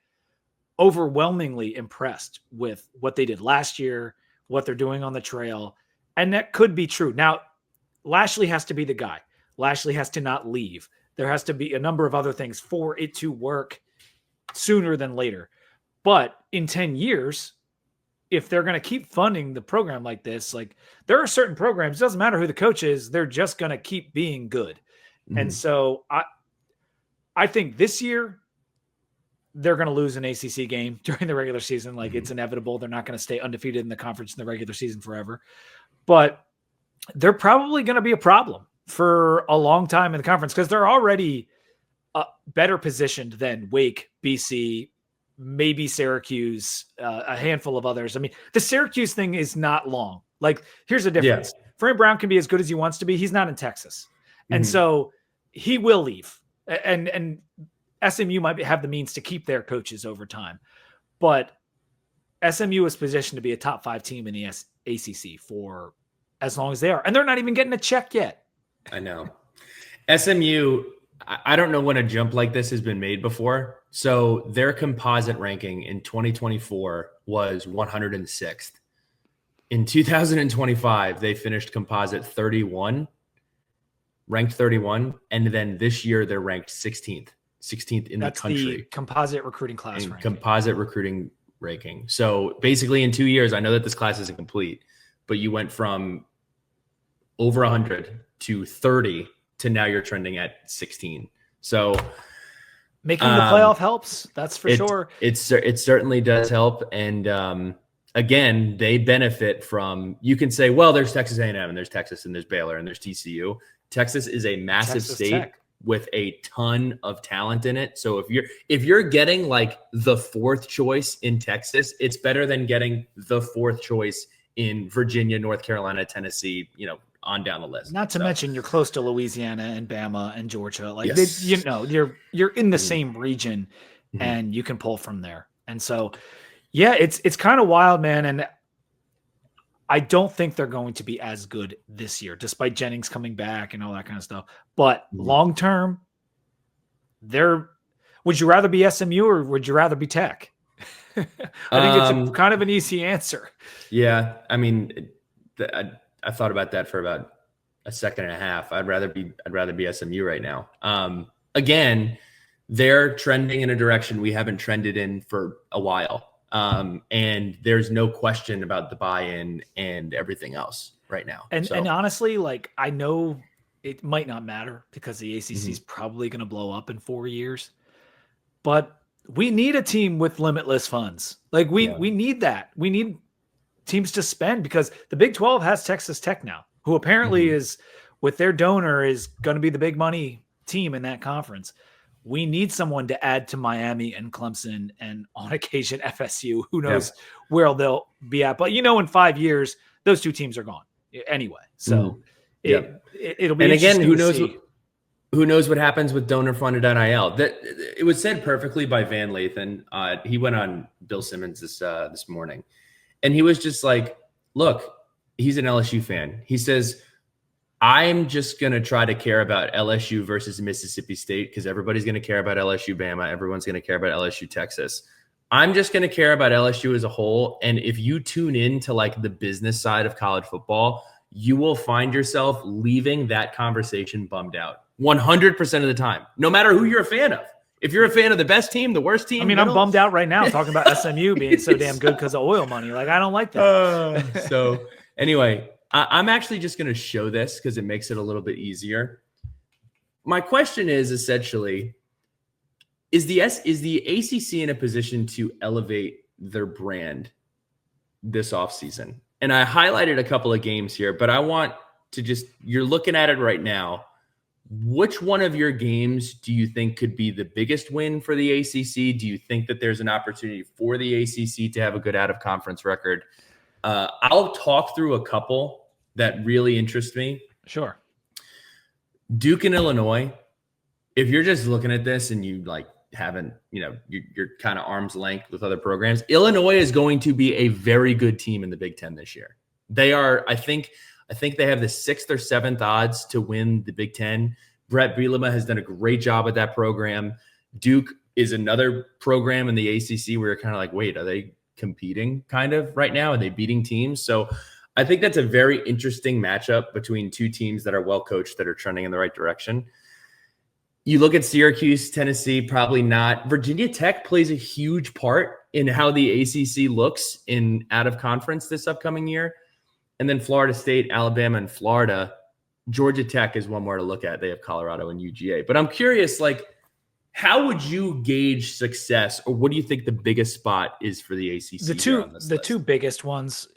overwhelmingly impressed with what they did last year, what they're doing on the trail, and that could be true. Now, Lashley has to be the guy. Lashley has to not leave. There has to be a number of other things for it to work sooner than later. But in 10 years, if they're going to keep funding the program like this, like, there are certain programs, it doesn't matter who the coach is, they're just going to keep being good. And so I think this year they're going to lose an ACC game during the regular season. Like, it's inevitable. They're not going to stay undefeated in the conference in the regular season forever. But they're probably going to be a problem for a long time in the conference, because they're already better positioned than Wake, BC, maybe Syracuse, a handful of others. I mean, the Syracuse thing is not long. Like, here's the difference. Fran Brown can be as good as he wants to be. He's not in Texas. And so he will leave. And SMU might have the means to keep their coaches over time. But SMU is positioned to be a top 5 team in the ACC for as long as they are. And they're not even getting a check yet. I know. SMU, I don't know when a jump like this has been made before. So their composite ranking in 2024 was 106th. In 2025, they finished composite 31, ranked 31. And then this year, they're ranked 16th in the country. The composite recruiting class ranking. Composite recruiting ranking. So basically in 2 years, I know that this class isn't complete, but you went from over 100 to 30 to now you're trending at 16. So making the playoff helps. That's for sure. It certainly does help. And again, they benefit from, you can say, well, there's Texas A&M and there's Texas and there's Baylor and there's TCU. Texas is a massive state Tech with a ton of talent in it. So if you're getting like the 4th choice in Texas, it's better than getting the 4th choice in Virginia, North Carolina, Tennessee, on down the list. Not to mention you're close to Louisiana and Bama and Georgia. Like, you're in the same region and you can pull from there. And so, yeah, it's kind of wild, man. And I don't think they're going to be as good this year, despite Jennings coming back and all that kind of stuff. But long-term, would you rather be SMU or would you rather be Tech? I think it's kind of an easy answer. Yeah. I mean, I thought about that for about a second and a half. I'd rather be SMU right now. Again, they're trending in a direction we haven't trended in for a while. And there's no question about the buy-in and everything else right now. And honestly, like, I know it might not matter because the ACC is probably going to blow up in 4 years, but we need a team with limitless funds. Like, we need that. We need teams to spend, because the Big 12 has Texas Tech now, who apparently is, with their donor, is going to be the big money team in that conference. We need someone to add to Miami and Clemson and on occasion FSU. Who knows where they'll be at? But in 5 years, those 2 teams are gone anyway. So it'll be. And again, who knows what happens with donor funded NIL? That it was said perfectly by Van Lathan. He went on Bill Simmons this morning, and he was just like, "Look, he's an LSU fan." He says, I'm just going to try to care about LSU versus Mississippi State because everybody's going to care about LSU Bama. Everyone's going to care about LSU Texas. I'm just going to care about LSU as a whole. And if you tune in to like the business side of college football, you will find yourself leaving that conversation bummed out 100% of the time, no matter who you're a fan of. If you're a fan of the best team, the worst team. I mean, I'm bummed out right now talking about SMU being so damn good because of oil money. Like, I don't like that. So anyway, I'm actually just going to show this because it makes it a little bit easier. My question is essentially, is the ACC in a position to elevate their brand this offseason? And I highlighted a couple of games here, but I want to you're looking at it right now. Which one of your games do you think could be the biggest win for the ACC? Do you think that there's an opportunity for the ACC to have a good out-of-conference record? I'll talk through a couple that really interest me. Sure. Duke and Illinois. If you're just looking at this and you haven't, you're kind of arm's length with other programs, Illinois is going to be a very good team in the Big Ten this year. They are, I think they have the 6th or 7th odds to win the Big Ten. Brett Bielema has done a great job at that program. Duke is another program in the ACC where you're kind of like, wait, are they competing kind of right now? Are they beating teams? So I think that's a very interesting matchup between two teams that are well coached, that are trending in the right direction. You look at Syracuse, Tennessee, probably not. Virginia Tech plays a huge part in how the ACC looks in out of conference this upcoming year. And then Florida State, Alabama, and Florida. Georgia Tech is one more to look at. They have Colorado and UGA. But I'm curious, how would you gauge success, or what do you think the biggest spot is for the ACC? The two biggest ones,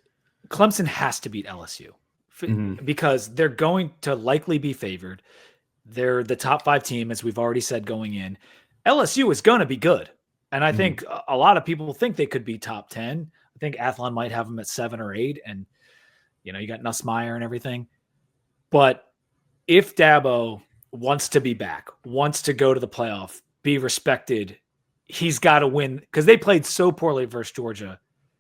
Clemson has to beat LSU because they're going to likely be favored. They're the top 5 team, as we've already said going in. LSU is going to be good. And I think a lot of people think they could be top 10. I think Athlon might have them at 7 or 8. And, you got Nussmeier and everything. But if Dabo wants to be back, wants to go to the playoff, be respected, he's got to win, because they played so poorly versus Georgia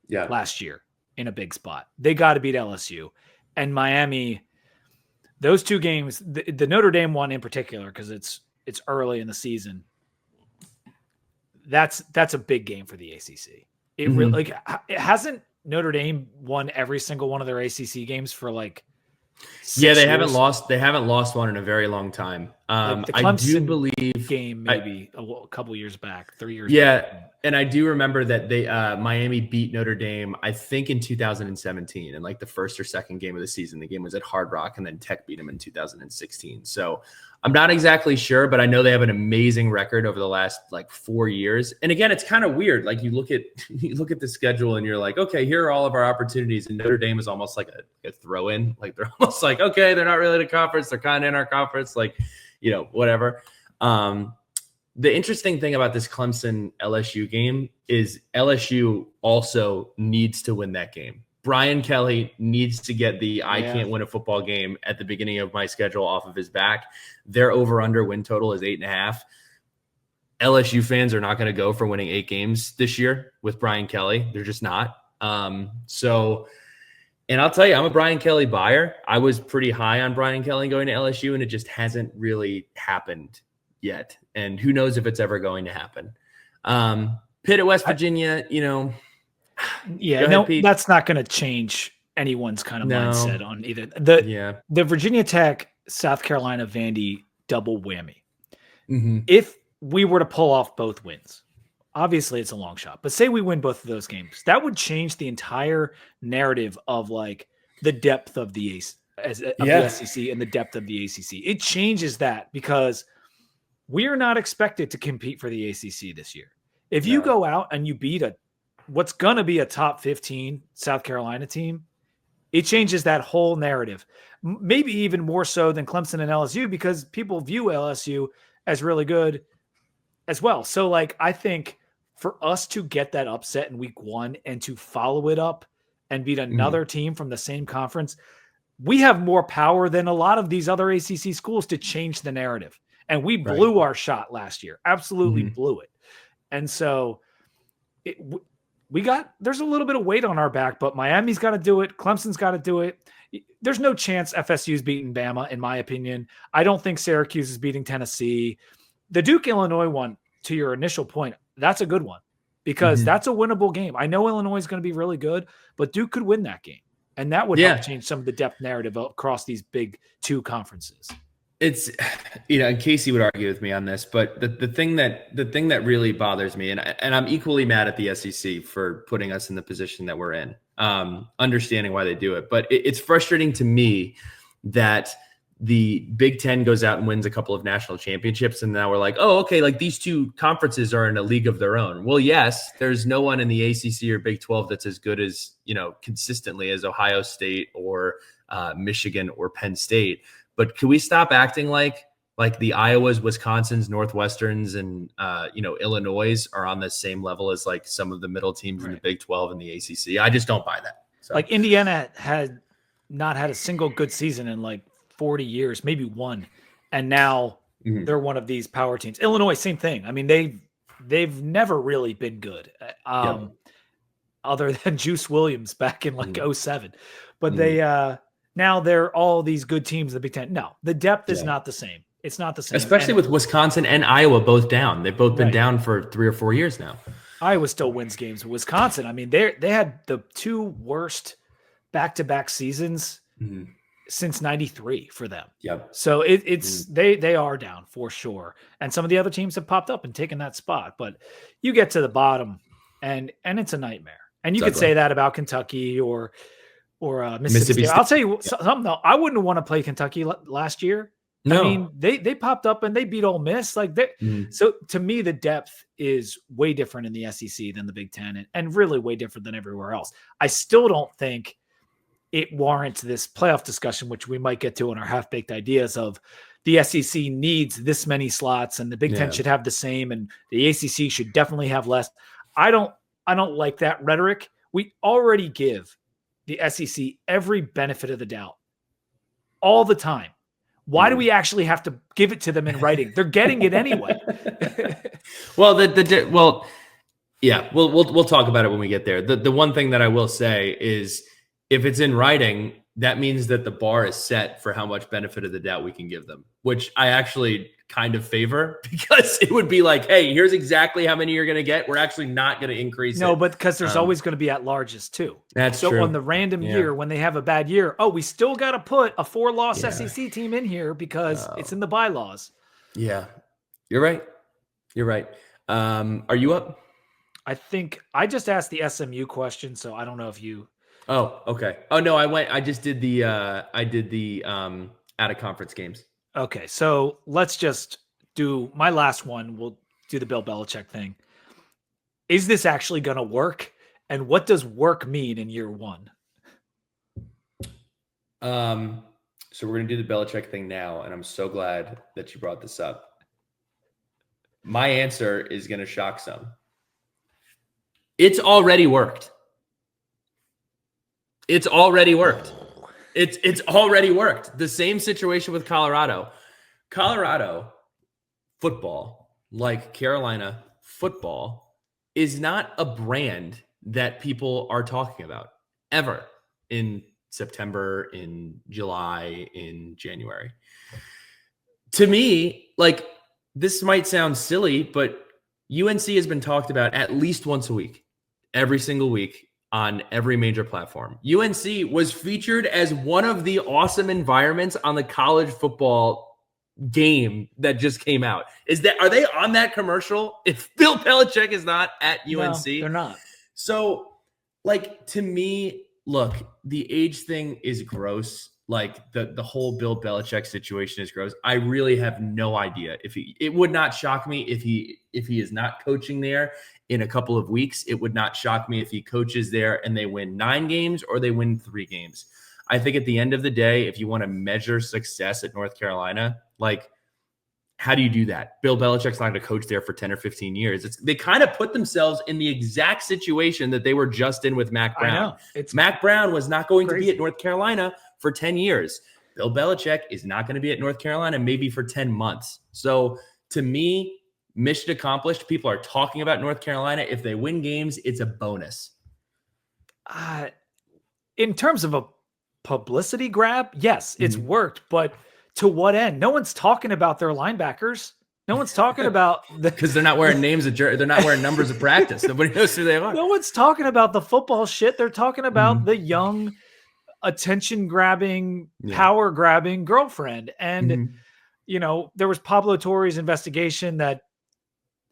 last year in a big spot. They got to beat LSU. And Miami, those two games, the Notre Dame one in particular, because it's early in the season, that's a big game for the ACC. It really it hasn't Notre Dame won every single one of their ACC games for 6 they years. haven't lost one in a very long time. The Clemson I do believe game maybe a couple years back, 3 years back. And I do remember that they Miami beat Notre Dame, I think in 2017, in the first or second game of the season. The game was at Hard Rock, and then Tech beat them in 2016. So I'm not exactly sure, but I know they have an amazing record over the last 4 years. And again, it's kind of weird. You look at the schedule and you're like, okay, here are all of our opportunities. And Notre Dame is almost like a throw in. They're almost okay, they're not really in a conference. They're kind of in our conference, whatever. The interesting thing about this Clemson LSU game is LSU also needs to win that game. Brian Kelly needs to get I can't win a football game at the beginning of my schedule off of his back. Their over-under win total is 8.5. LSU fans are not going to go for winning 8 games this year with Brian Kelly. They're just not. And I'll tell you, I'm a Brian Kelly buyer. I was pretty high on Brian Kelly going to LSU, and it just hasn't really happened yet. And who knows if it's ever going to happen. Pitt at West Virginia, ahead, that's not going to change anyone's kind of mindset on either. The Virginia Tech, South Carolina, Vandy double whammy. If we were to pull off both wins, obviously it's a long shot, but say we win both of those games, that would change the entire narrative of the depth of the SEC and the depth of the ACC. It changes that because we are not expected to compete for the ACC this year. If you go out and you beat what's going to be a top 15 South Carolina team, it changes that whole narrative. Maybe even more so than Clemson and LSU, because people view LSU as really good as well. So I think for us to get that upset in week 1 and to follow it up and beat another team from the same conference, we have more power than a lot of these other ACC schools to change the narrative. And we blew our shot last year. Absolutely blew it. And so there's a little bit of weight on our back, but Miami's got to do it. Clemson's got to do it. There's no chance FSU's beating Bama, in my opinion. I don't think Syracuse is beating Tennessee. The Duke Illinois one, to your initial point, that's a good one because that's a winnable game. I know Illinois is going to be really good, but Duke could win that game. And that would help change some of the depth narrative across these big 2 conferences. It's, and Casey would argue with me on this, but the thing that really bothers me, and I'm equally mad at the SEC for putting us in the position that we're in, understanding why they do it, but it's frustrating to me that the Big Ten goes out and wins a couple of national championships, and now we're like, oh, okay, like these two conferences are in a league of their own. Well, yes, there's no one in the ACC or Big 12 that's as good as, consistently as Ohio State or Michigan or Penn State. But can we stop acting like the Iowas, Wisconsins, Northwesterns, and Illinois are on the same level as like some of the middle teams in the Big 12 and the ACC? I just don't buy that. So. Like Indiana had not had a single good season in like 40 years, maybe one, and now they're one of these power teams. Illinois, same thing. I mean, they've never really been good, other than Juice Williams back in like 07. But they now they're all these good teams in the Big Ten. No, the depth is not the same. It's not the same. Especially with Wisconsin and Iowa both down. They've both been down for 3 or 4 years now. Iowa still wins games. Wisconsin, I mean, they had the 2 worst back-to-back seasons since 93 for them. Yep. So it's they are down for sure. And some of the other teams have popped up and taken that spot. But you get to the bottom and it's a nightmare. And you could say that about Kentucky or Mississippi State. I'll tell you something though. I wouldn't want to play Kentucky last year. No. I mean, they popped up and they beat Ole Miss. Like so to me, the depth is way different in the SEC than the Big Ten and really way different than everywhere else. I still don't think it warrants this playoff discussion, which we might get to in our half-baked ideas of the SEC needs this many slots and the Big Ten should have the same and the ACC should definitely have less. I don't like that rhetoric. We already give the SEC every benefit of the doubt all the time. Why do we actually have to give it to them in writing? They're getting it anyway. Well, we'll talk about it when we get there. The one thing that I will say is if it's in writing, that means that the bar is set for how much benefit of the doubt we can give them, which I actually kind of favor because it would be like, hey, here's exactly how many you're going to get. We're actually not going to increase it. No, but because there's always going to be at-larges too. That's true. So on the random year when they have a bad year, we still got to put a 4-loss SEC team in here because it's in the bylaws. Yeah, you're right. You're right. Are you up? I think I just asked the SMU question, so I don't know if you... Oh, okay. Oh no, I just did the out of conference games. Okay, so let's just do my last one. We'll do the Bill Belichick thing. Is this actually going to work? And what does work mean in year 1? So we're going to do the Belichick thing now, and I'm so glad that you brought this up. My answer is going to shock some. It's already worked. It's already worked. It's already worked. The same situation with Colorado. Colorado football, like Carolina football, is not a brand that people are talking about ever in September, in July, in January. To me, like, this might sound silly, but UNC has been talked about at least once a week, every single week on every major platform. UNC was featured as one of the awesome environments on the college football game that just came out. Are they on that commercial? If Bill Belichick is not at UNC, no, they're not. So, like, to me, look, the age thing is gross. Like the whole Bill Belichick situation is gross. I really have no idea it would not shock me if he is not coaching there in a couple of weeks. It would not shock me if he coaches there and they win 9 games or they win 3 games. I think at the end of the day, if you want to measure success at North Carolina, like, how do you do that? Bill Belichick's not going to coach there for 10 or 15 years. They kind of put themselves in the exact situation that they were just in with Mac Brown. Mac Brown was not going to be at North Carolina for 10 years. Bill Belichick is not going to be at North Carolina maybe for 10 months. So to me, mission accomplished. People are talking about North Carolina. If they win games, it's a bonus. In terms of a publicity grab, yes, it's worked, but to what end? No one's talking about their linebackers. No one's talking about because they're not wearing they're not wearing numbers of practice. Nobody knows who they are. No one's talking about the football shit. They're talking about the young, attention grabbing, power grabbing girlfriend. And there was Pablo Torre's investigation that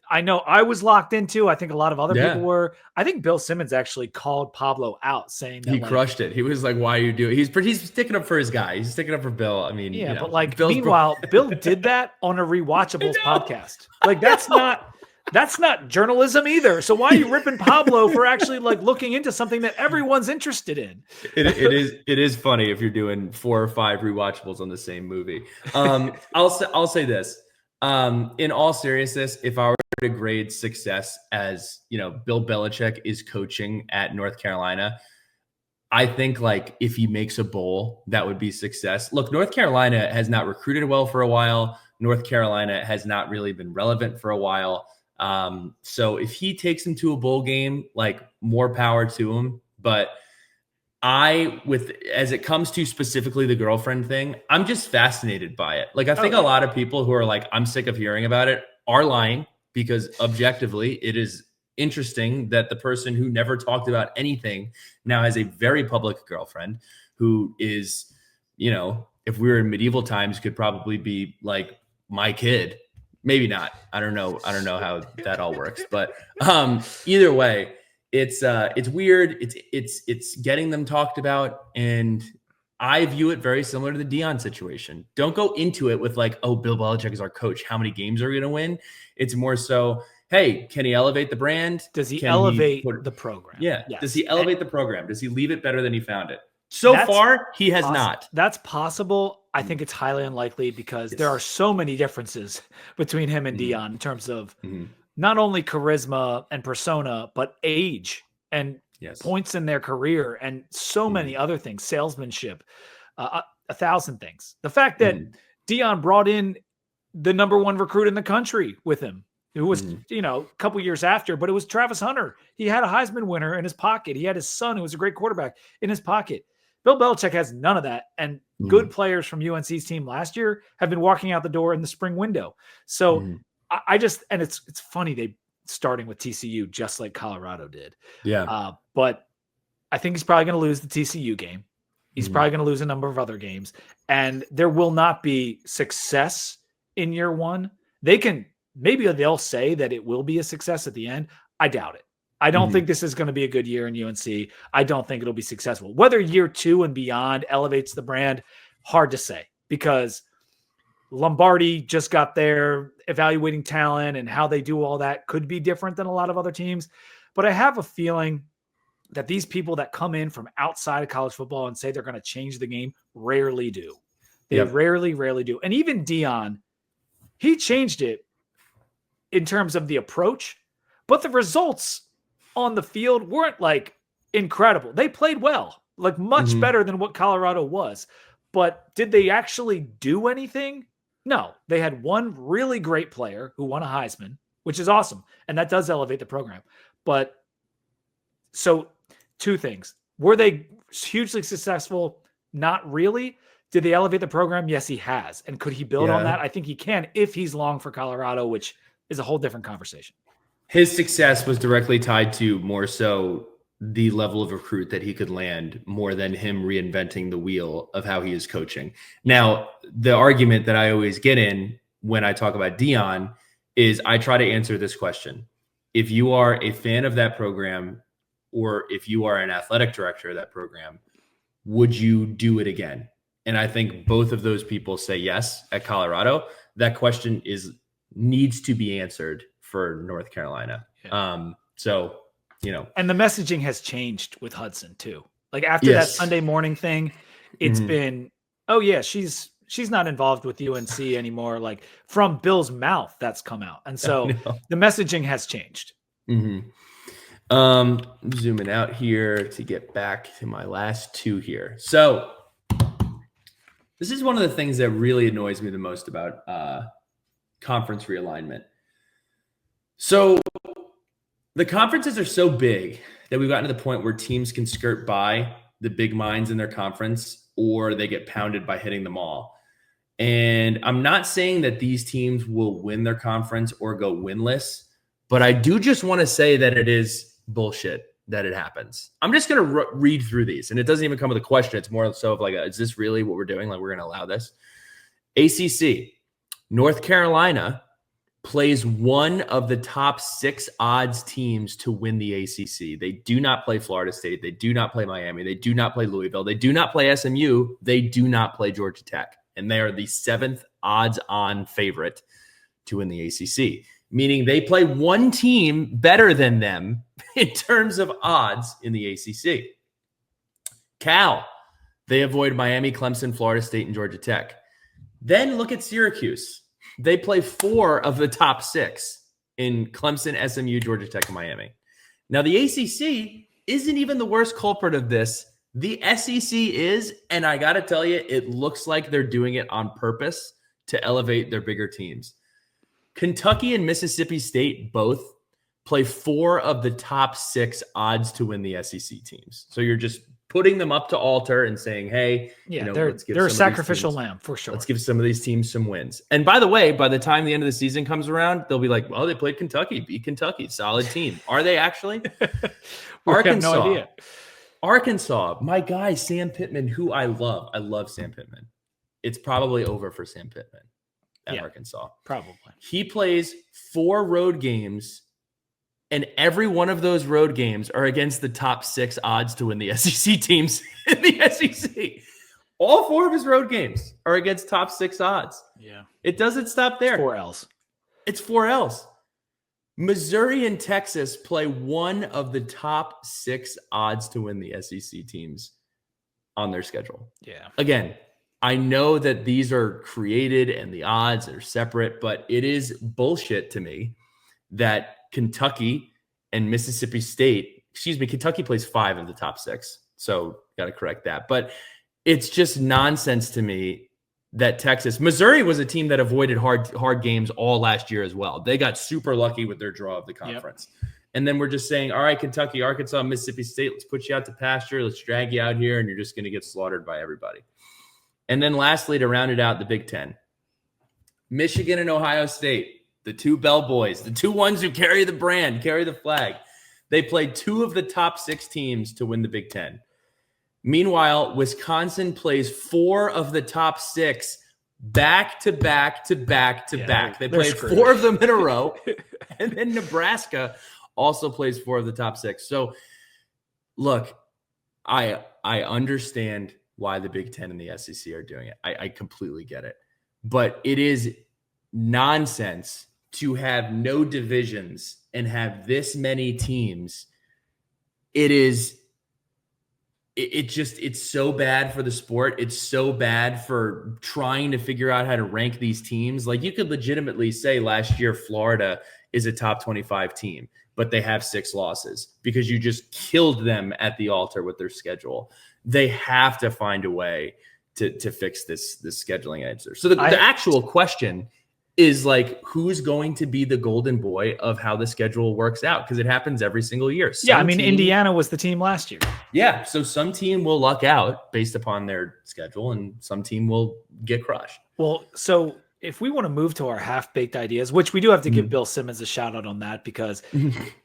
I know I was locked into. I think a lot of other people were. I think Bill Simmons actually called Pablo out, saying that he crushed it. He was like, "Why are you doing?" He's sticking up for his guy. He's sticking up for Bill. I mean, but like, meanwhile, Bill did that on a Rewatchables podcast. Like, that's not journalism either. So why are you ripping Pablo for actually like looking into something that everyone's interested in? It is funny if you're doing 4 or 5 rewatchables on the same movie. I'll say this. In all seriousness, if I were to grade success as, Bill Belichick is coaching at North Carolina, I think like if he makes a bowl, that would be success. Look, North Carolina has not recruited well for a while. North Carolina has not really been relevant for a while. So if he takes him to a bowl game, like, more power to him. But as it comes to specifically the girlfriend thing, I'm just fascinated by it. Like, I think a lot of people who are like, I'm sick of hearing about it, are lying, because objectively it is interesting that the person who never talked about anything now has a very public girlfriend who is, if we were in medieval times, could probably be like my kid. Maybe not. I don't know how that all works, but either way, it's weird. It's getting them talked about, and I view it very similar to the Deion situation. Don't go into it with like, oh, Bill Belichick is our coach, how many games are we going to win? It's more so, hey, can he elevate the brand? Does he elevate the program? Yeah. Yes. Does he elevate the program? Does he leave it better than he found it? So far, he has not. That's possible. I think it's highly unlikely because there are so many differences between him and Deion in terms of not only charisma and persona, but age and points in their career and so many other things, salesmanship, 1,000 things. The fact that Deion brought in the number 1 recruit in the country with him, who was, a couple years after, but it was Travis Hunter. He had a Heisman winner in his pocket. He had his son, who was a great quarterback, in his pocket. Bill Belichick has none of that. And good players from UNC's team last year have been walking out the door in the spring window. So I just, and it's funny, they starting with TCU just like Colorado did. Yeah. But I think he's probably going to lose the TCU game. He's probably going to lose a number of other games, and there will not be success in year 1. Maybe they'll say that it will be a success at the end. I doubt it. I don't think this is going to be a good year in UNC. I don't think it'll be successful. Whether year 2 and beyond elevates the brand, hard to say, because Lombardi just got there, evaluating talent and how they do all that could be different than a lot of other teams. But I have a feeling that these people that come in from outside of college football and say they're going to change the game rarely do. They rarely do. And even Deion, he changed it in terms of the approach, but the results on the field weren't like incredible. They played well, like much better than what Colorado was. But did they actually do anything? No. They had one really great player who won a Heisman, which is awesome. And that does elevate the program. But so 2 things. Were they hugely successful? Not really. Did they elevate the program? Yes, he has. And could he build on that? I think he can if he's long for Colorado, which is a whole different conversation. His success was directly tied to more so the level of recruit that he could land more than him reinventing the wheel of how he is coaching. Now, the argument that I always get in when I talk about Deion is I try to answer this question. If you are a fan of that program, or if you are an athletic director of that program, would you do it again? And I think both of those people say yes at Colorado. That question needs to be answered for North Carolina. And the messaging has changed with Hudson too. Like after that Sunday morning thing, it's been, oh yeah, she's not involved with UNC anymore. Like from Bill's mouth, that's come out. And so the messaging has changed. Zooming out here to get back to my last 2 here. So this is one of the things that really annoys me the most about conference realignment. So the conferences are so big that we've gotten to the point where teams can skirt by the big minds in their conference, or they get pounded by hitting them all. And I'm not saying that these teams will win their conference or go winless, but I do just want to say that it is bullshit that it happens. I'm just going to read through these, and it doesn't even come with a question. It's more so of like, is this really what we're doing? Like, we're going to allow this? ACC, North Carolina plays one of the top 6 odds teams to win the ACC. They do not play Florida State. They do not play Miami. They do not play Louisville. They do not play SMU. They do not play Georgia Tech. And they are the 7th odds-on favorite to win the ACC, meaning they play one team better than them in terms of odds in the ACC. Cal, they avoid Miami, Clemson, Florida State, and Georgia Tech. Then look at Syracuse. They play 4 of the top 6 in Clemson, SMU, Georgia Tech, and Miami. Now, the ACC isn't even the worst culprit of this. The SEC is, and I got to tell you, it looks like they're doing it on purpose to elevate their bigger teams. Kentucky and Mississippi State both play 4 of the top 6 odds to win the SEC teams. So you're just putting them up to altar and saying, hey, they're a sacrificial lamb for sure. Let's give some of these teams some wins. And by the way, by the time the end of the season comes around, they'll be like, well, they played Kentucky, beat Kentucky, solid team. Are they actually? Arkansas. Have no idea. Arkansas, my guy, Sam Pittman, who I love. I love Sam Pittman. It's probably over for Sam Pittman at Arkansas. Probably. He plays 4 road games, and every one of those road games are against the top 6 odds to win the SEC teams in the SEC. All 4 of his road games are against top 6 odds. Yeah. It doesn't stop there. 4 L's. It's 4 L's. Missouri and Texas play one of the top 6 odds to win the SEC teams on their schedule. Yeah. Again, I know that these are created and the odds are separate, but it is bullshit to me that Kentucky and Mississippi State, Kentucky plays 5 of the top 6. So got to correct that. But it's just nonsense to me that Missouri was a team that avoided hard games all last year as well. They got super lucky with their draw of the conference. Yep. And then we're just saying, all right, Kentucky, Arkansas, Mississippi State, let's put you out to pasture. Let's drag you out here, and you're just going to get slaughtered by everybody. And then lastly, to round it out, the Big Ten. Michigan and Ohio State. The 2 Bell Boys, the 2 ones who carry the brand, carry the flag. They played 2 of the top 6 teams to win the Big Ten. Meanwhile, Wisconsin plays 4 of the top 6 back to back to back to back. They played screwed. 4 of them in a row. And then Nebraska also plays 4 of the top 6. So, look, I understand why the Big Ten and the SEC are doing it. I completely get it. But it is nonsense to have no divisions and have this many teams. It's so bad for the sport. It's so bad for trying to figure out how to rank these teams. Like, you could legitimately say last year Florida is a top 25 team, but they have 6 losses because you just killed them at the altar with their schedule. They have to find a way to fix this scheduling answer. So the actual question is, like, who's going to be the golden boy of how the schedule works out? Because it happens every single year. Indiana was the team last year. Yeah, so some team will luck out based upon their schedule, and some team will get crushed. Well, so if we want to move to our half-baked ideas, which we do have to give Bill Simmons a shout-out on that, because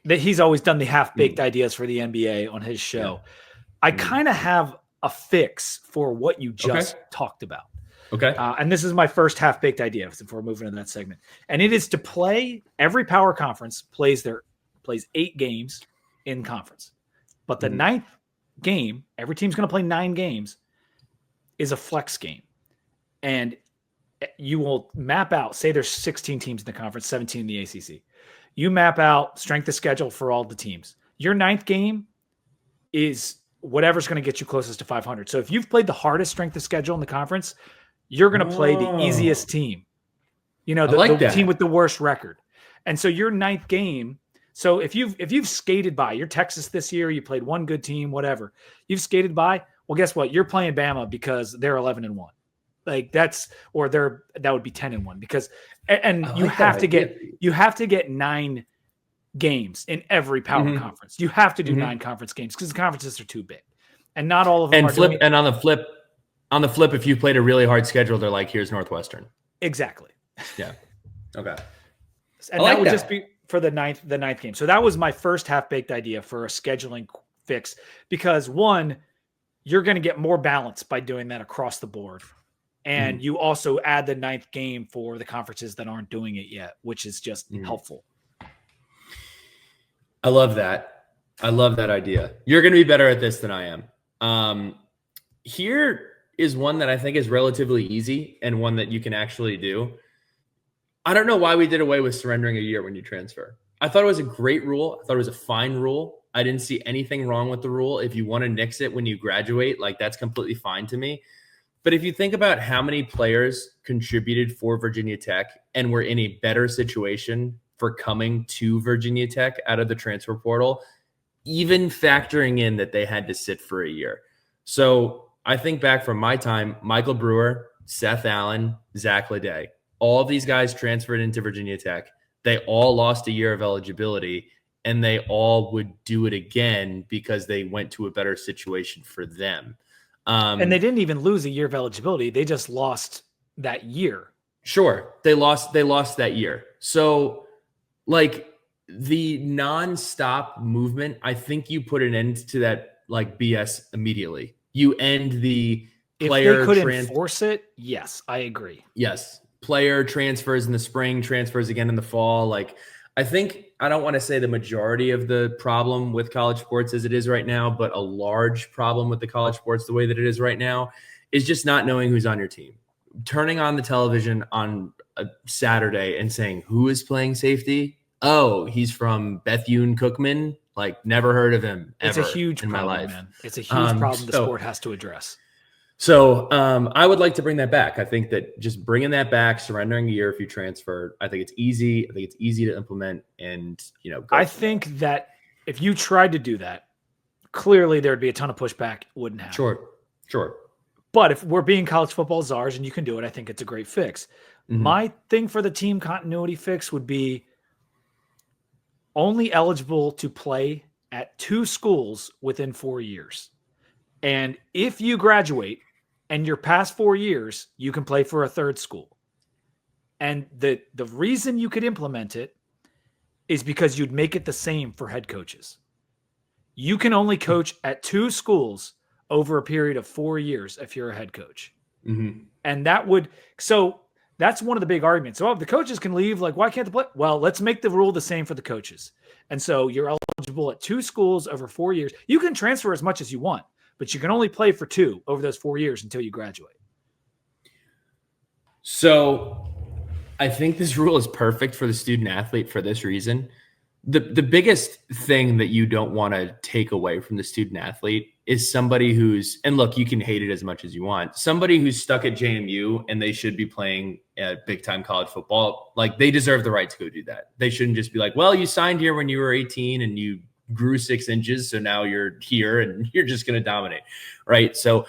he's always done the half-baked ideas for the NBA on his show. Yeah. I kind of have a fix for what you just talked about. Okay. And this is my first half-baked idea before moving into that segment. And it is to play, every power conference plays 8 games in conference. But the 9th game, every team's going to play 9 games, is a flex game. And you will map out, say there's 16 teams in the conference, 17 in the ACC. You map out strength of schedule for all the teams. Your 9th game is whatever's going to get you closest to 500. So if you've played the hardest strength of schedule in the conference, you're going to play the easiest team, the team with the worst record. And so your 9th game. So if you've skated by, you're Texas this year, you played one good team, whatever, you've skated by. Well, guess what? You're playing Bama because they're 11-1. Like that would be 10-1 because, and you have to get 9 games in every power conference. You have to do 9 conference games because the conferences are too big, and not all of them. And on the flip, if you played a really hard schedule, they're like, here's Northwestern. Exactly. Yeah. Okay. And that would just be for the ninth game. So that was my first half-baked idea for a scheduling fix, because one, you're going to get more balance by doing that across the board. And you also add the 9th game for the conferences that aren't doing it yet, which is just helpful. I love that. I love that idea. You're going to be better at this than I am. Here is one that I think is relatively easy and one that you can actually do. I don't know why we did away with surrendering a year when you transfer. I thought it was a great rule. I thought it was a fine rule. I didn't see anything wrong with the rule. If you want to nix it when you graduate, like that's completely fine to me. But if you think about how many players contributed for Virginia Tech and were in a better situation for coming to Virginia Tech out of the transfer portal, even factoring in that they had to sit for a year. So I think back from my time, Michael Brewer, Seth Allen, Zach Leday, all of these guys transferred into Virginia Tech. They all lost a year of eligibility, and they all would do it again because they went to a better situation for them. And they didn't even lose a year of eligibility. They just lost that year. Sure. They lost that year. So like the nonstop movement, I think you put an end to that like BS immediately. You end the player. If they could enforce it, yes, I agree. Yes. Player transfers in the spring, transfers again in the fall. Like I think, I don't want to say the majority of the problem with college sports as it is right now, but a large problem with the college sports the way that it is right now is just not knowing who's on your team. Turning on the television on a Saturday and saying, who is playing safety? Oh, he's from Bethune-Cookman. Like, never heard of him ever. It's a huge problem, my life. Man. It's a huge problem the sport has to address. So I would like to bring that back. I think that just bringing that back, surrendering a year if you transfer, I think it's easy. I think it's easy to implement. And, I think that if you tried to do that, clearly there'd be a ton of pushback. It wouldn't happen. Sure. But if we're being college football czars and you can do it, I think it's a great fix. My thing for the team continuity fix would be only eligible to play at 2 schools within 4 years. And if you graduate and you're past 4 years, you can play for a 3rd school. And the reason you could implement it is because you'd make it the same for head coaches. You can only coach at 2 schools over a period of 4 years if you're a head coach. And that's one of the big arguments. So if the coaches can leave, like, why can't they play? Well, let's make the rule the same for the coaches. And so you're eligible at 2 schools over 4 years. You can transfer as much as you want, but you can only play for 2 over those 4 years until you graduate. So I think this rule is perfect for the student athlete for this reason. The biggest thing that you don't want to take away from the student athlete is somebody who's, and look, you can hate it as much as you want, somebody who's stuck at JMU and they should be playing at big time college football. Like, they deserve the right to go do that. They shouldn't just be like, well, you signed here when you were 18 and you grew 6 inches. So now you're here and you're just going to dominate. Right. So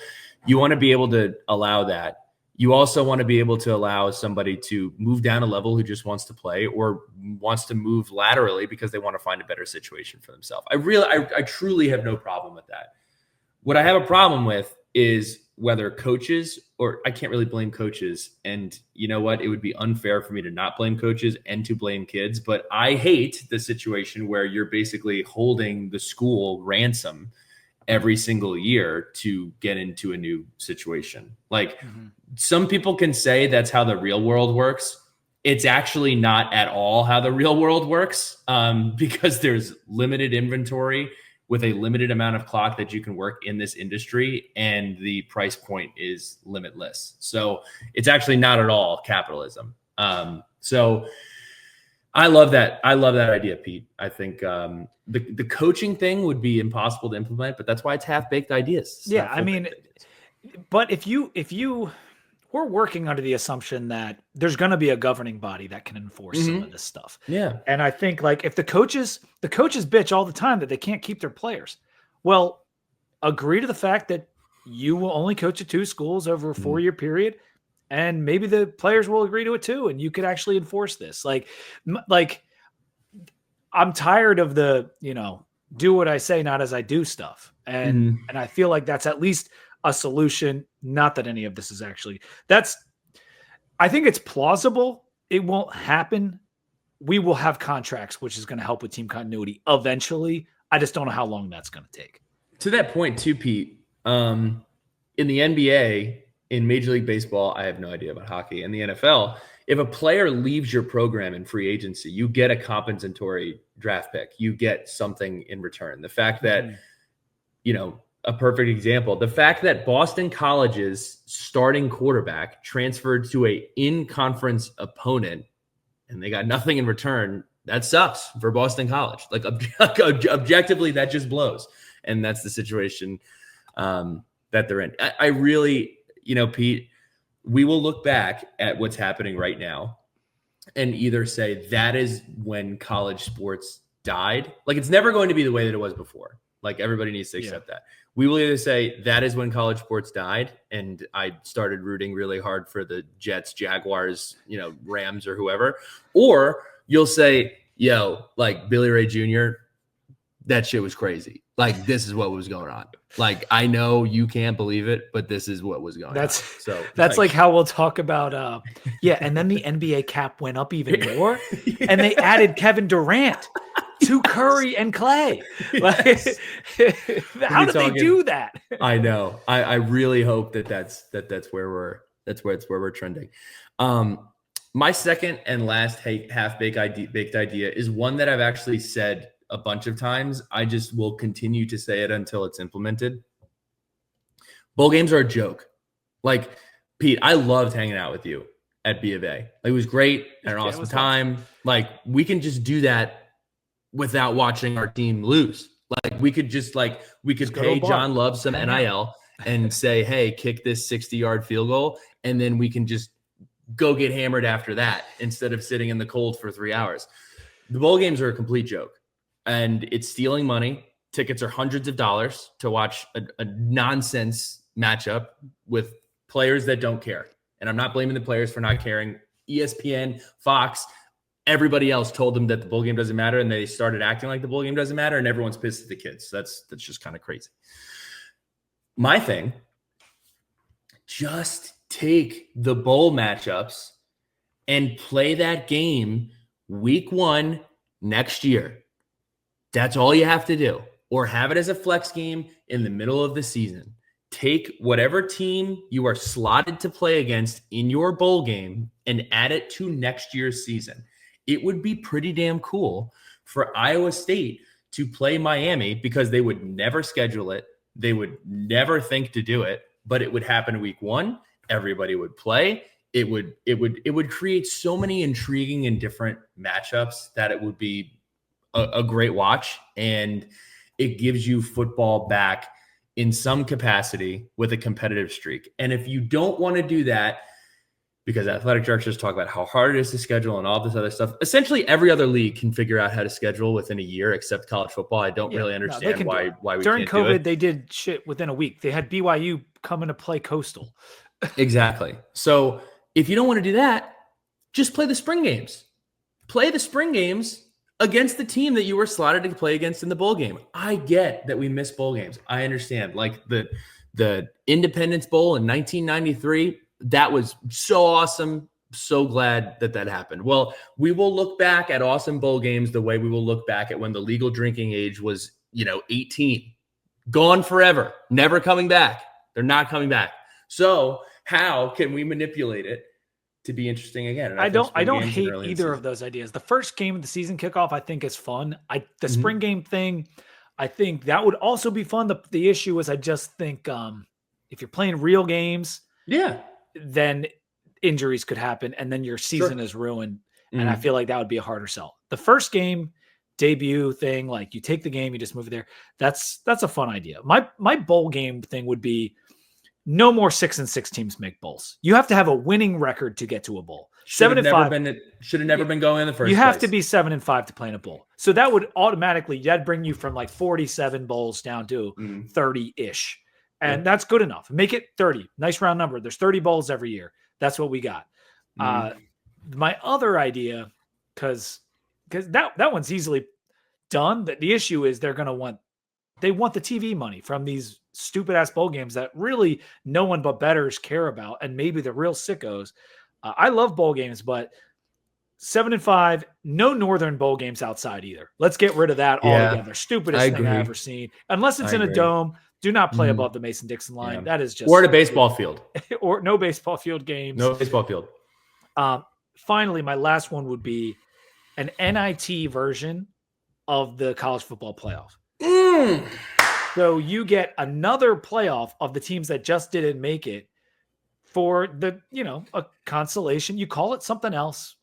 you want to be able to allow that. You also want to be able to allow somebody to move down a level who just wants to play or wants to move laterally because they want to find a better situation for themselves. I truly have no problem with that. What I have a problem with is whether coaches, or I can't really blame coaches. And you know what? It would be unfair for me to not blame coaches and to blame kids. But I hate the situation where you're basically holding the school ransom every single year to get into a new situation. Like, some people can say that's how the real world works. It's actually not at all how the real world works, because there's limited inventory with a limited amount of clock that you can work in this industry, and the price point is limitless. So it's actually not at all capitalism. So I love that. I love that idea, Pete. I think the coaching thing would be impossible to implement, but that's why it's half-baked ideas. Yeah, I mean, but if we're working under the assumption that there's going to be a governing body that can enforce some of this stuff. Yeah. And I think, like, if the coaches bitch all the time that they can't keep their players. Well, agree to the fact that you will only coach at 2 schools over a 4-year period, and maybe the players will agree to it too, and you could actually enforce this. Like I'm tired of the, do what I say, not as I do stuff. And I feel like that's at least a solution. Not that any of this is actually, I think it's plausible. It won't happen. We will have contracts, which is going to help with team continuity eventually. I just don't know how long that's going to take. To that point too, Pete, in the NBA, in Major League Baseball, I have no idea about hockey. In the NFL, if a player leaves your program in free agency, you get a compensatory draft pick. You get something in return. The fact that, a perfect example, the fact that Boston College's starting quarterback transferred to a in-conference opponent and they got nothing in return, that sucks for Boston College. Like objectively, that just blows. And that's the situation that they're in. I really, Pete, we will look back at what's happening right now and either say that is when college sports died. Like it's never going to be the way that it was before. Like everybody needs to accept that. We will either say that is when college sports died and I started rooting really hard for the Jets, Jaguars, Rams or whoever, or you'll say, like Billy Ray Jr., that shit was crazy. Like this is what was going on. Like I know you can't believe it, but this is what was going on. So that's like how we'll talk about and then the NBA cap went up even more and they added Kevin Durant to Curry and Clay. Like, how did they do that? I know. I really hope that's where we're trending. My second and last half-baked idea is one that I've actually said a bunch of times. I just will continue to say it until it's implemented. Bowl games are a joke. Like, Pete, I loved hanging out with you at B of A. Like, it was great. Had an awesome time. Like, we can just do that without watching our team lose. Like, we could pay John Love some NIL and say, hey, kick this 60-yard field goal, and then we can just go get hammered after that instead of sitting in the cold for 3 hours. The bowl games are a complete joke, and it's stealing money. Tickets are hundreds of dollars to watch a nonsense matchup with players that don't care. And I'm not blaming the players for not caring. ESPN, Fox, everybody else told them that the bowl game doesn't matter, and they started acting like the bowl game doesn't matter, and everyone's pissed at the kids. That's just kind of crazy. My thing, just take the bowl matchups and play that game week 1 next year. That's all you have to do. Or have it as a flex game in the middle of the season. Take whatever team you are slotted to play against in your bowl game and add it to next year's season. It would be pretty damn cool for Iowa State to play Miami because they would never schedule it. They would never think to do it, but it would happen week 1. Everybody would play. It would create so many intriguing and different matchups that it would be a great watch, and it gives you football back in some capacity with a competitive streak. And if you don't want to do that, because athletic directors talk about how hard it is to schedule and all this other stuff, essentially every other league can figure out how to schedule within a year except college football. I don't really understand why we during can't COVID, do it. They did shit within a week. They had BYU coming to play Coastal. Exactly. So if you don't want to do that, just play the spring games. Play the spring games against the team that you were slotted to play against in the bowl game. I get that we miss bowl games. I understand. Like the Independence Bowl in 1993, that was so awesome. So glad that happened. Well, we will look back at awesome bowl games the way we will look back at when the legal drinking age was, 18. Gone forever. Never coming back. They're not coming back. So how can we manipulate it to be interesting again? And I don't hate either of those ideas. The first game of the season kickoff, I think, is fun. The spring game thing, I think that would also be fun. The issue is I just think if you're playing real games, then injuries could happen and then your season is ruined. And I feel like that would be a harder sell. The first game debut thing, like you take the game, you just move it there. That's a fun idea. My bowl game thing would be no more 6-6 teams make bowls. You have to have a winning record to get to a bowl. 7-5 should have never been going in the first place. You have to be 7-5 to play in a bowl. So that would that'd bring you from like 47 bowls down to 30-ish. And that's good enough. Make it 30. Nice round number. There's 30 bowls every year. That's what we got. My other idea, because that one's easily done. The issue is they want the TV money from these stupid ass bowl games that really no one but bettors care about, and maybe the real sickos. I love bowl games, but 7-5, no Northern bowl games outside either. Let's get rid of that altogether. Stupidest thing I've ever seen. Unless it's in a dome, Do not play above the Mason-Dixon line. That is just or at a baseball field, or no baseball field games. No baseball field. Finally, my last one would be an NIT version of the college football playoff. So you get another playoff of the teams that just didn't make it for the, a consolation. You call it something else,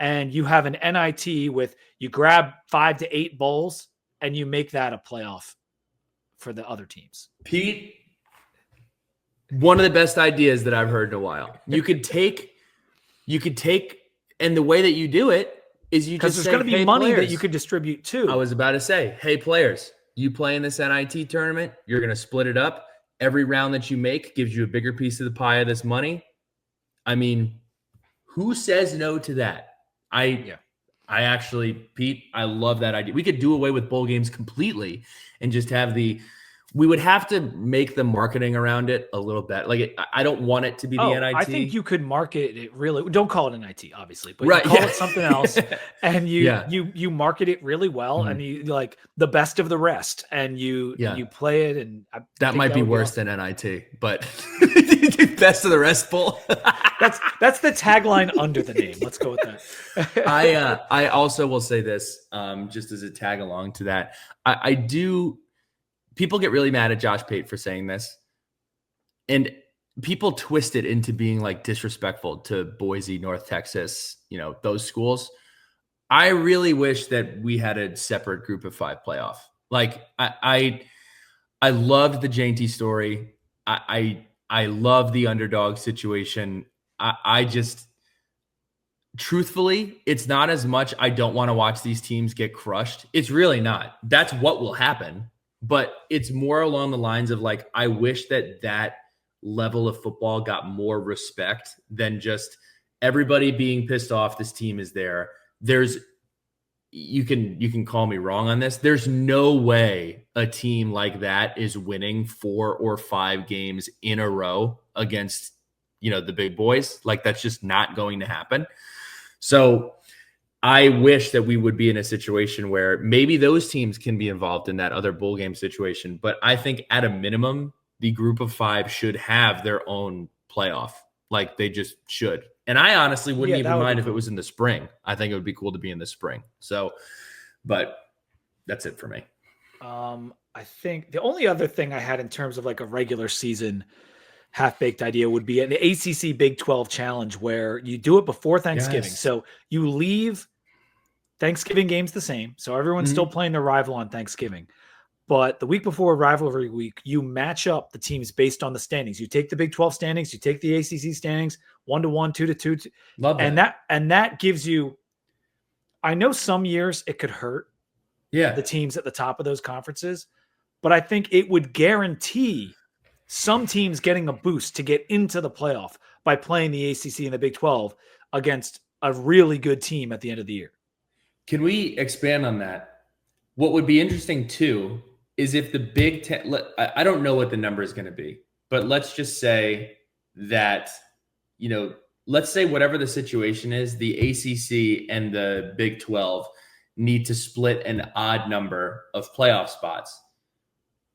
and you have an NIT with, you grab 5 to 8 bowls and you make that a playoff for the other teams. Pete, one of the best ideas that I've heard in a while. You could take, and the way that you do it is you just say, there's going to be money players, that you could distribute too. I was about to say, hey, players, you play in this NIT tournament, you're going to split it up. Every round that you make gives you a bigger piece of the pie of this money. I mean, who says no to that? I actually, Pete, I love that idea. We could do away with bowl games completely and just have we would have to make the marketing around it a little better. Like, I don't want it to be the NIT. I think you could market it really. Don't call it NIT, obviously, but you call it something else, and you market it really well, and you like the best of the rest, and you play it, and that might be worse than NIT, but best of the rest bowl. That's the tagline under the name. Let's go with that. I also will say this, just as a tag along to that, I do. People get really mad at Josh Pate for saying this, and people twist it into being like disrespectful to Boise, North Texas, those schools. I really wish that we had a separate group of 5 playoff. Like I loved the J&T story. I love the underdog situation. I just, truthfully, it's not as much I don't want to watch these teams get crushed. It's really not. That's what will happen. But it's more along the lines of like, I wish that level of football got more respect than just everybody being pissed off this team is there. You can call me wrong on this. There's no way a team like that is winning 4 or 5 games in a row against, the big boys. Like, that's just not going to happen. So I wish that we would be in a situation where maybe those teams can be involved in that other bowl game situation. But I think at a minimum, the group of 5 should have their own playoff. Like, they just should. And I honestly wouldn't even mind if it was in the spring. I think it would be cool to be in the spring. So, but that's it for me. I think the only other thing I had in terms of like a regular season half-baked idea would be an ACC Big 12 challenge where you do it before Thanksgiving. Yes. So you leave Thanksgiving games the same. So everyone's still playing their rival on Thanksgiving. But the week before rivalry week, you match up the teams based on the standings. You take the Big 12 standings, you take the ACC standings, 1-1, 2-2. Love that. And that gives you, I know some years it could hurt the teams at the top of those conferences, but I think it would guarantee some teams getting a boost to get into the playoff by playing the ACC and the Big 12 against a really good team at the end of the year. Can we expand on that? What would be interesting too is if the Big Ten, I don't know what the number is going to be, but let's just say that, let's say whatever the situation is, the ACC and the Big 12 need to split an odd number of playoff spots.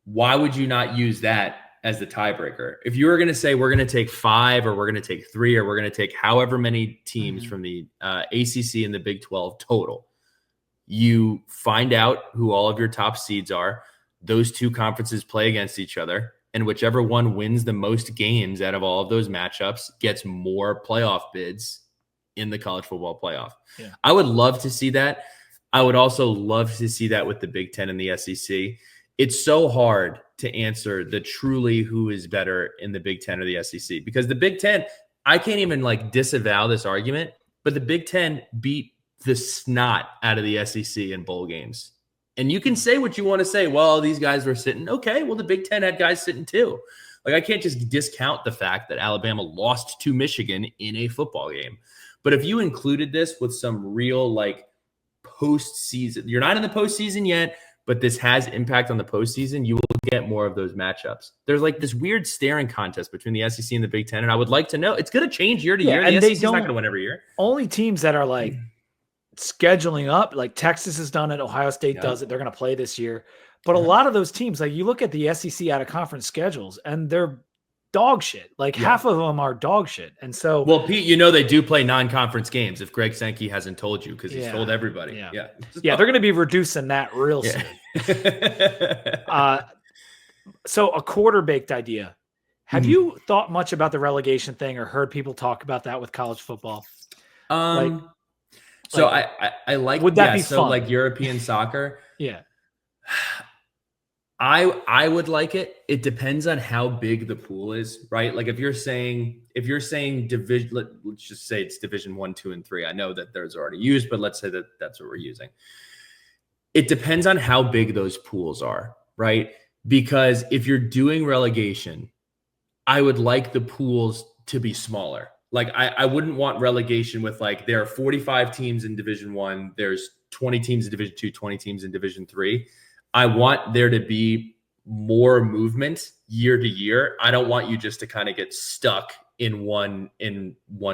Why would you not use that as the tiebreaker? If you were going to say we're going to take 5 or we're going to take 3 or we're going to take however many teams from the ACC and the Big 12 total, you find out who all of your top seeds are. Those 2 conferences play against each other, and whichever one wins the most games out of all of those matchups gets more playoff bids in the college football playoff. Yeah. I would love to see that. I would also love to see that with the Big Ten and the SEC. It's so hard to answer the truly who is better in the Big Ten or the SEC, because the Big Ten, I can't even like disavow this argument, but the Big Ten beat the snot out of the SEC in bowl games. And you can say what you want to say. Well, these guys were sitting. Okay, well, the Big Ten had guys sitting too. Like, I can't just discount the fact that Alabama lost to Michigan in a football game. But if you included this with some real like postseason, you're not in the postseason yet, but this has impact on the postseason, you will get more of those matchups. There's like this weird staring contest between the SEC and the Big Ten, and I would like to know. It's going to change year to year. And the SEC is not going to win every year. Only teams that are like scheduling up, like Texas has done it, Ohio State does it. They're going to play this year. But a lot of those teams, like you look at the SEC out of conference schedules and they're dog shit. Like half of them are dog shit. And so, well, Pete, they do play non-conference games if Greg Sankey hasn't told you, because he's told everybody. Yeah. They're going to be reducing that real soon. So a quarter-baked idea. Have you thought much about the relegation thing or heard people talk about that with college football? I like, would that be fun? So like European soccer. Yeah. I would like it. It depends on how big the pool is, right? Like if you're saying division, let's just say it's division 1, 2, and 3. I know that there's already used, but let's say that that's what we're using. It depends on how big those pools are, right? Because if you're doing relegation, I would like the pools to be smaller. Like I wouldn't want relegation with like, there are 45 teams in division 1. There's 20 teams in division 2, 20 teams in division 3. I want there to be more movement year to year. I don't want you just to kind of get stuck in one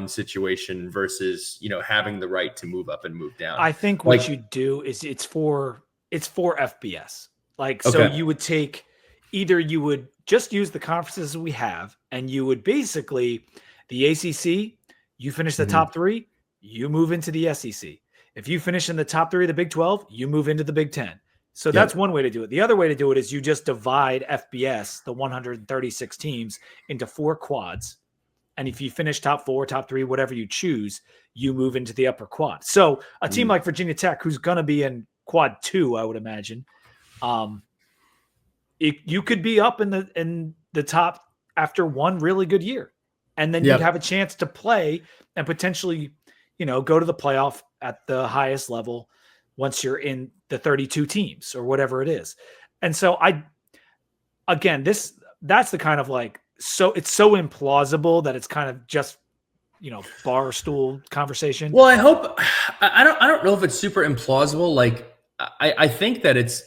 situation versus, having the right to move up and move down. I think what you do is it's for FBS. Like, so you would take, either you would just use the conferences we have, and you would basically, the ACC, you finish the top 3, you move into the SEC. If you finish in the top 3 of the Big 12, you move into the Big 10. So that's one way to do it. The other way to do it is you just divide FBS, the 136 teams, into 4 quads. And if you finish top 4, top 3, whatever you choose, you move into the upper quad. So a team like Virginia Tech, who's going to be in quad 2, I would imagine, you could be up in the top after one really good year. And then you'd have a chance to play and potentially, go to the playoff at the highest level once you're in the 32 teams or whatever it is. And so that's the kind of like, so it's so implausible that it's kind of just, bar stool conversation. Well, I don't know if it's super implausible. Like I think that it's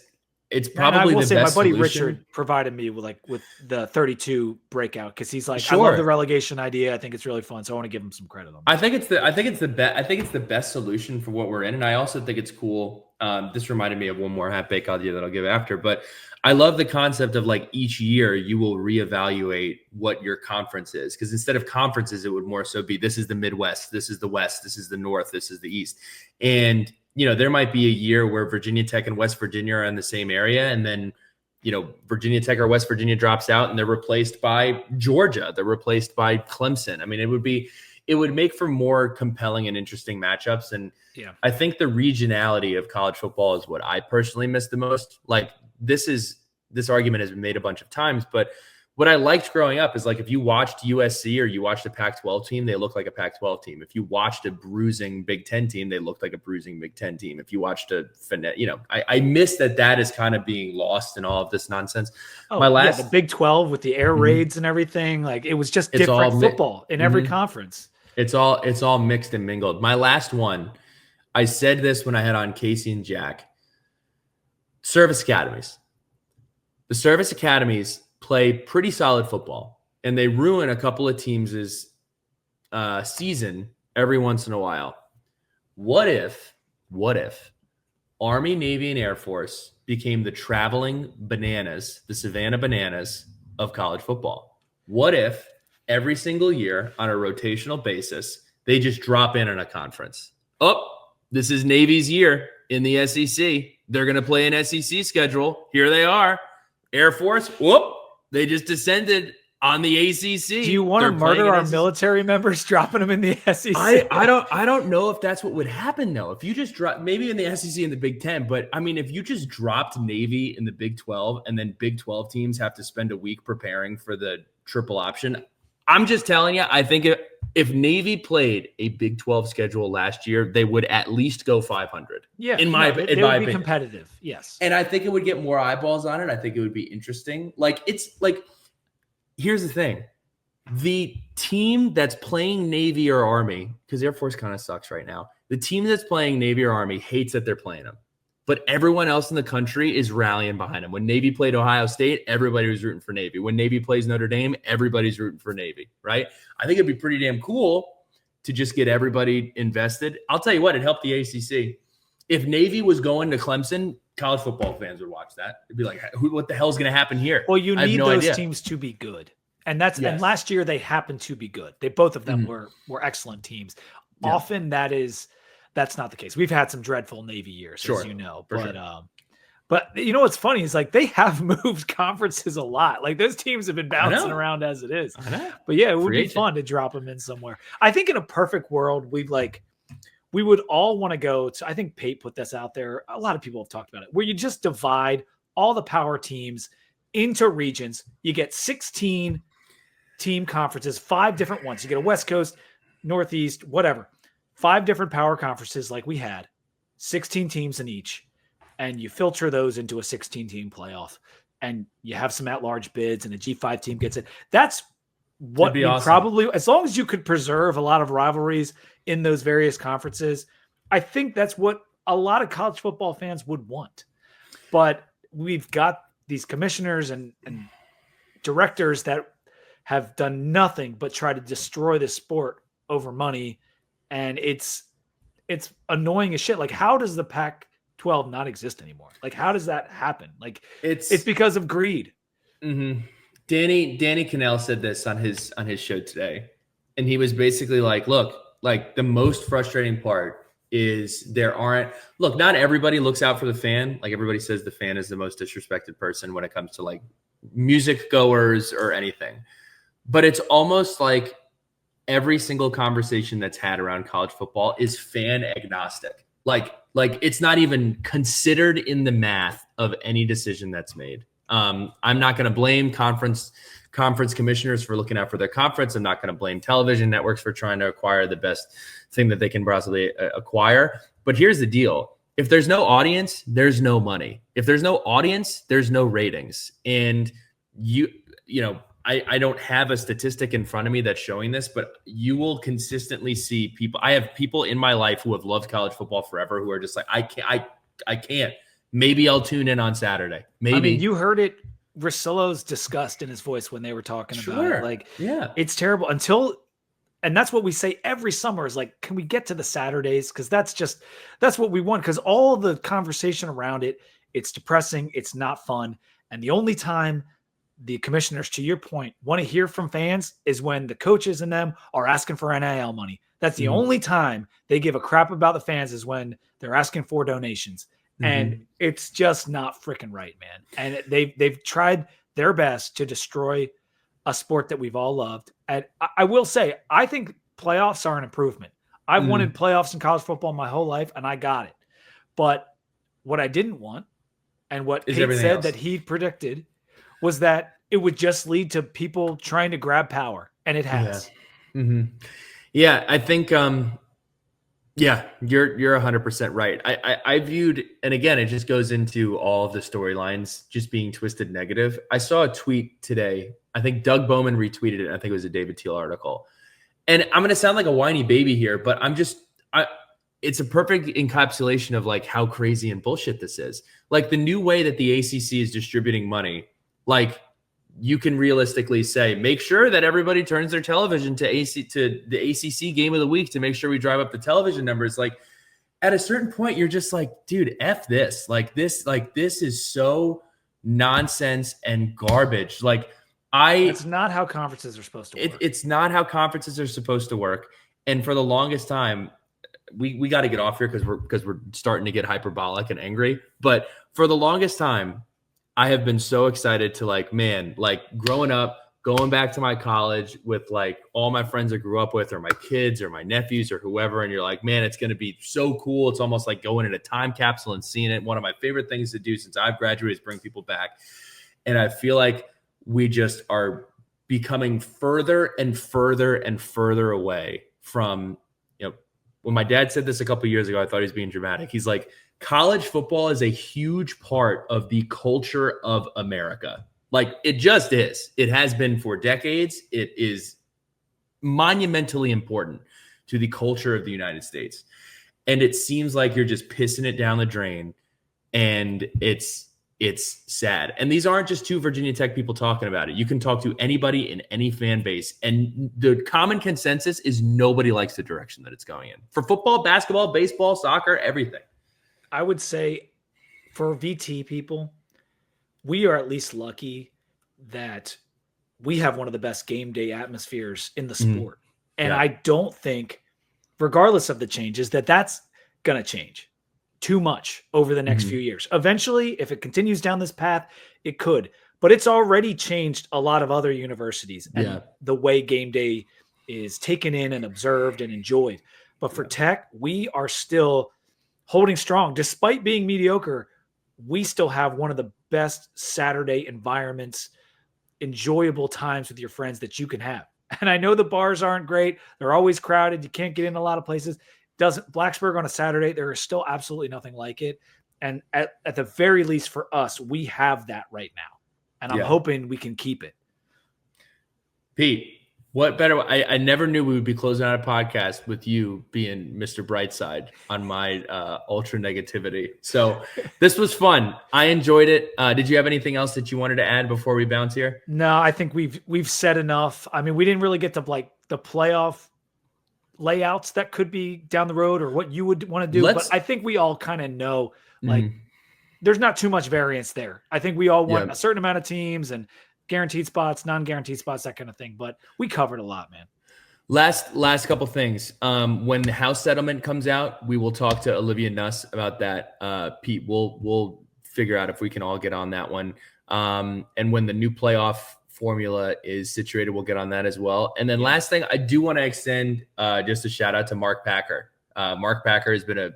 probably the best my buddy solution. Richard provided me with the 32 breakout, because he's like, I love the relegation idea. I think it's really fun, so I want to give him some credit on that. I think it's the best solution for what we're in, and I also think it's cool. This reminded me of one more half-baked idea that I'll give after, but I love the concept of like each year you will reevaluate what your conference is, because instead of conferences, it would more so be, this is the Midwest, this is the West, this is the North, this is the East, and there might be a year where Virginia Tech and West Virginia are in the same area, and then, Virginia Tech or West Virginia drops out and they're replaced by Georgia. They're replaced by Clemson. I mean, it would make for more compelling and interesting matchups. And I think the regionality of college football is what I personally miss the most. Like this argument has been made a bunch of times, but what I liked growing up is like, if you watched USC or you watched a Pac-12 team, they looked like a Pac-12 team. If you watched a bruising Big Ten team, they looked like a bruising Big Ten team. If you watched I miss that is kind of being lost in all of this nonsense. The Big 12 with the air raids and everything, like it was just different football in every conference. It's all mixed and mingled. My last one, I said this when I had on Casey and Jack. Service academies. The service academies play pretty solid football, and they ruin a couple of teams' season every once in a while. What if Army, Navy, and Air Force became the traveling bananas, the Savannah Bananas of college football? What if every single year on a rotational basis, they just drop in a conference? Oh, this is Navy's year in the SEC. They're going to play an SEC schedule. Here they are. Air Force, whoop. They just descended on the ACC. Do you want to murder our military members, dropping them in the SEC? I don't know if that's what would happen though. If you just drop, maybe in the SEC and the Big Ten, but I mean, if you just dropped Navy in the Big 12 and then Big 12 teams have to spend a week preparing for the triple option, I'm just telling you, I think if Navy played a Big 12 schedule last year, they would at least go 500. Yeah, in my opinion, would be competitive. Yes, and I think it would get more eyeballs on it. I think it would be interesting. Here's the thing: the team that's playing Navy or Army, because Air Force kind of sucks right now. The team that's playing Navy or Army hates that they're playing them, but everyone else in the country is rallying behind them. When Navy played Ohio State, everybody was rooting for Navy. When Navy plays Notre Dame, everybody's rooting for Navy, right? I think it'd be pretty damn cool to just get everybody invested. I'll tell you what, it helped the ACC. If Navy was going to Clemson, college football fans would watch that. It'd be like, what the hell is going to happen here? Well, you need those teams to be good. And and last year they happened to be good. Both of them were excellent teams. Yeah. Often that's not the case. We've had some dreadful Navy years, as you know. But you know what's funny is like they have moved conferences a lot. Like those teams have been bouncing around as it is. But yeah, it would be fun to drop them in somewhere. I think in a perfect world, we would all want to go to, I think Pate put this out there. A lot of people have talked about it, where you just divide all the power teams into regions. You get 16 team conferences, 5 different ones. You get a West Coast, Northeast, whatever. 5 different power conferences like we had, 16 teams in each. And you filter those into a 16-team playoff, and you have some at-large bids, and a G5 team gets it. That's what we probably, as long as you could preserve a lot of rivalries in those various conferences, I think that's what a lot of college football fans would want. But we've got these commissioners and directors that have done nothing but try to destroy the sport over money, and it's annoying as shit. Like, how does the Pac-12 not exist anymore? Like, how does that happen? Like, it's because of greed. Mm-hmm. Danny Cannell said this on his show today, and he was basically like, look, like the most frustrating part is not everybody looks out for the fan. Like everybody says the fan is the most disrespected person when it comes to like music goers or anything, but it's almost like every single conversation that's had around college football is fan agnostic. Like it's not even considered in the math of any decision that's made. I'm not going to blame conference commissioners for looking out for their conference. I'm not going to blame television networks for trying to acquire the best thing that they can possibly acquire. But here's the deal. If there's no audience, there's no money. If there's no audience, there's no ratings. And I don't have a statistic in front of me that's showing this, but you will consistently see people. I have people in my life who have loved college football forever who are just like, I can't. Maybe I'll tune in on Saturday. Maybe. I mean, you heard it, Russillo's disgust in his voice when they were talking about it. Like, it's terrible and that's what we say every summer is like, can we get to the Saturdays? Because that's what we want. Because all the conversation around it, it's depressing. It's not fun. And the only time the commissioners, to your point, want to hear from fans is when the coaches and them are asking for NIL money. That's the only time they give a crap about the fans is when they're asking for donations. And it's just not freaking right, man. And they've tried their best to destroy a sport that we've all loved. And I will say, I think playoffs are an improvement. I've wanted playoffs in college football my whole life, and I got it. But what I didn't want, and what Pete said that he predicted, was that it would just lead to people trying to grab power. And it has. Yeah, I think yeah, you're 100% right. I viewed, and again, it just goes into all of the storylines just being twisted negative. I saw a tweet today. I think Doug Bowman retweeted it. I think it was a David Teal article. And I'm going to sound like a whiny baby here, but it's a perfect encapsulation of like how crazy and bullshit this is. Like the new way that the ACC is distributing money, like you can realistically say, make sure that everybody turns their television to the ACC game of the week to make sure we drive up the television numbers. Like at a certain point, you're just like, dude, F this. Like this is so nonsense and garbage. Like it's not how conferences are supposed to work. It's not how conferences are supposed to work. And for the longest time, we got to get off here because we're starting to get hyperbolic and angry. But for the longest time, I have been so excited to like growing up, going back to my college with like all my friends I grew up with or my kids or my nephews or whoever. And you're like, man, it's going to be so cool. It's almost like going in a time capsule and seeing it. One of my favorite things to do since I've graduated is bring people back. And I feel like we just are becoming further and further and further away from, when my dad said this a couple of years ago, I thought he was being dramatic. He's like, college football is a huge part of the culture of America. Like it just is. It has been for decades. It is monumentally important to the culture of the United States. And it seems like you're just pissing it down the drain. And it's sad. And these aren't just two Virginia Tech people talking about it. You can talk to anybody in any fan base. And the common consensus is nobody likes the direction that it's going in. For football, basketball, baseball, soccer, everything. I would say for VT people, we are at least lucky that we have one of the best game day atmospheres in the sport. And I don't think, regardless of the changes, that's going to change too much over the next few years. Eventually, if it continues down this path, it could. But it's already changed a lot of other universities and the way game day is taken in and observed and enjoyed. But for Tech, we are still holding strong. Despite being mediocre, we still have one of the best Saturday environments, enjoyable times with your friends that you can have. And I know the bars aren't great. They're always crowded. You can't get in a lot of places. Blacksburg on a Saturday, there is still absolutely nothing like it. And at the very least for us, we have that right now. And I'm hoping we can keep it. Pete, what better? I never knew we would be closing out a podcast with you being Mr. Brightside on my ultra negativity. So this was fun. I enjoyed it. Did you have anything else that you wanted to add before we bounce here? No, I think we've said enough. I mean, we didn't really get to like the playoff layouts that could be down the road or what you would want to do. But I think we all kind of know, like, there's not too much variance there. I think we all want a certain amount of teams and guaranteed spots, non-guaranteed spots, that kind of thing. But we covered a lot, man. Last couple things. When the house settlement comes out, we will talk to Olivia Nuss about that. Pete, we'll figure out if we can all get on that one. And when the new playoff formula is situated, we'll get on that as well. And then last thing, I do want to extend just a shout out to Mark Packer. Mark Packer has been a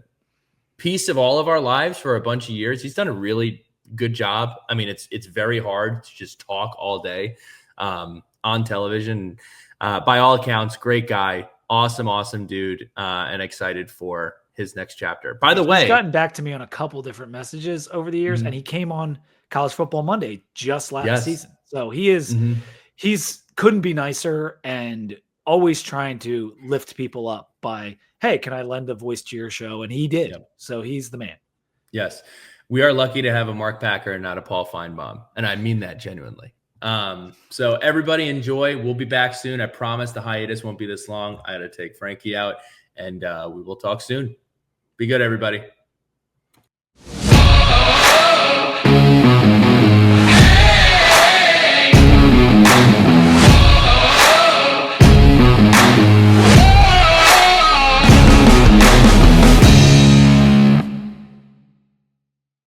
piece of all of our lives for a bunch of years. He's done a really good job. I mean, it's very hard to just talk all day on television. By all accounts, great guy, awesome dude, and excited for his next chapter. By the way, he's gotten back to me on a couple different messages over the years, and he came on College Football Monday just last season. So he's couldn't be nicer and always trying to lift people up by, hey, can I lend a voice to your show? And he did. So he's the man. Yes. We are lucky to have a Mark Packer and not a Paul Feinbaum. And I mean that genuinely. So everybody enjoy. We'll be back soon. I promise the hiatus won't be this long. I had to take Frankie out, and we will talk soon. Be good, everybody.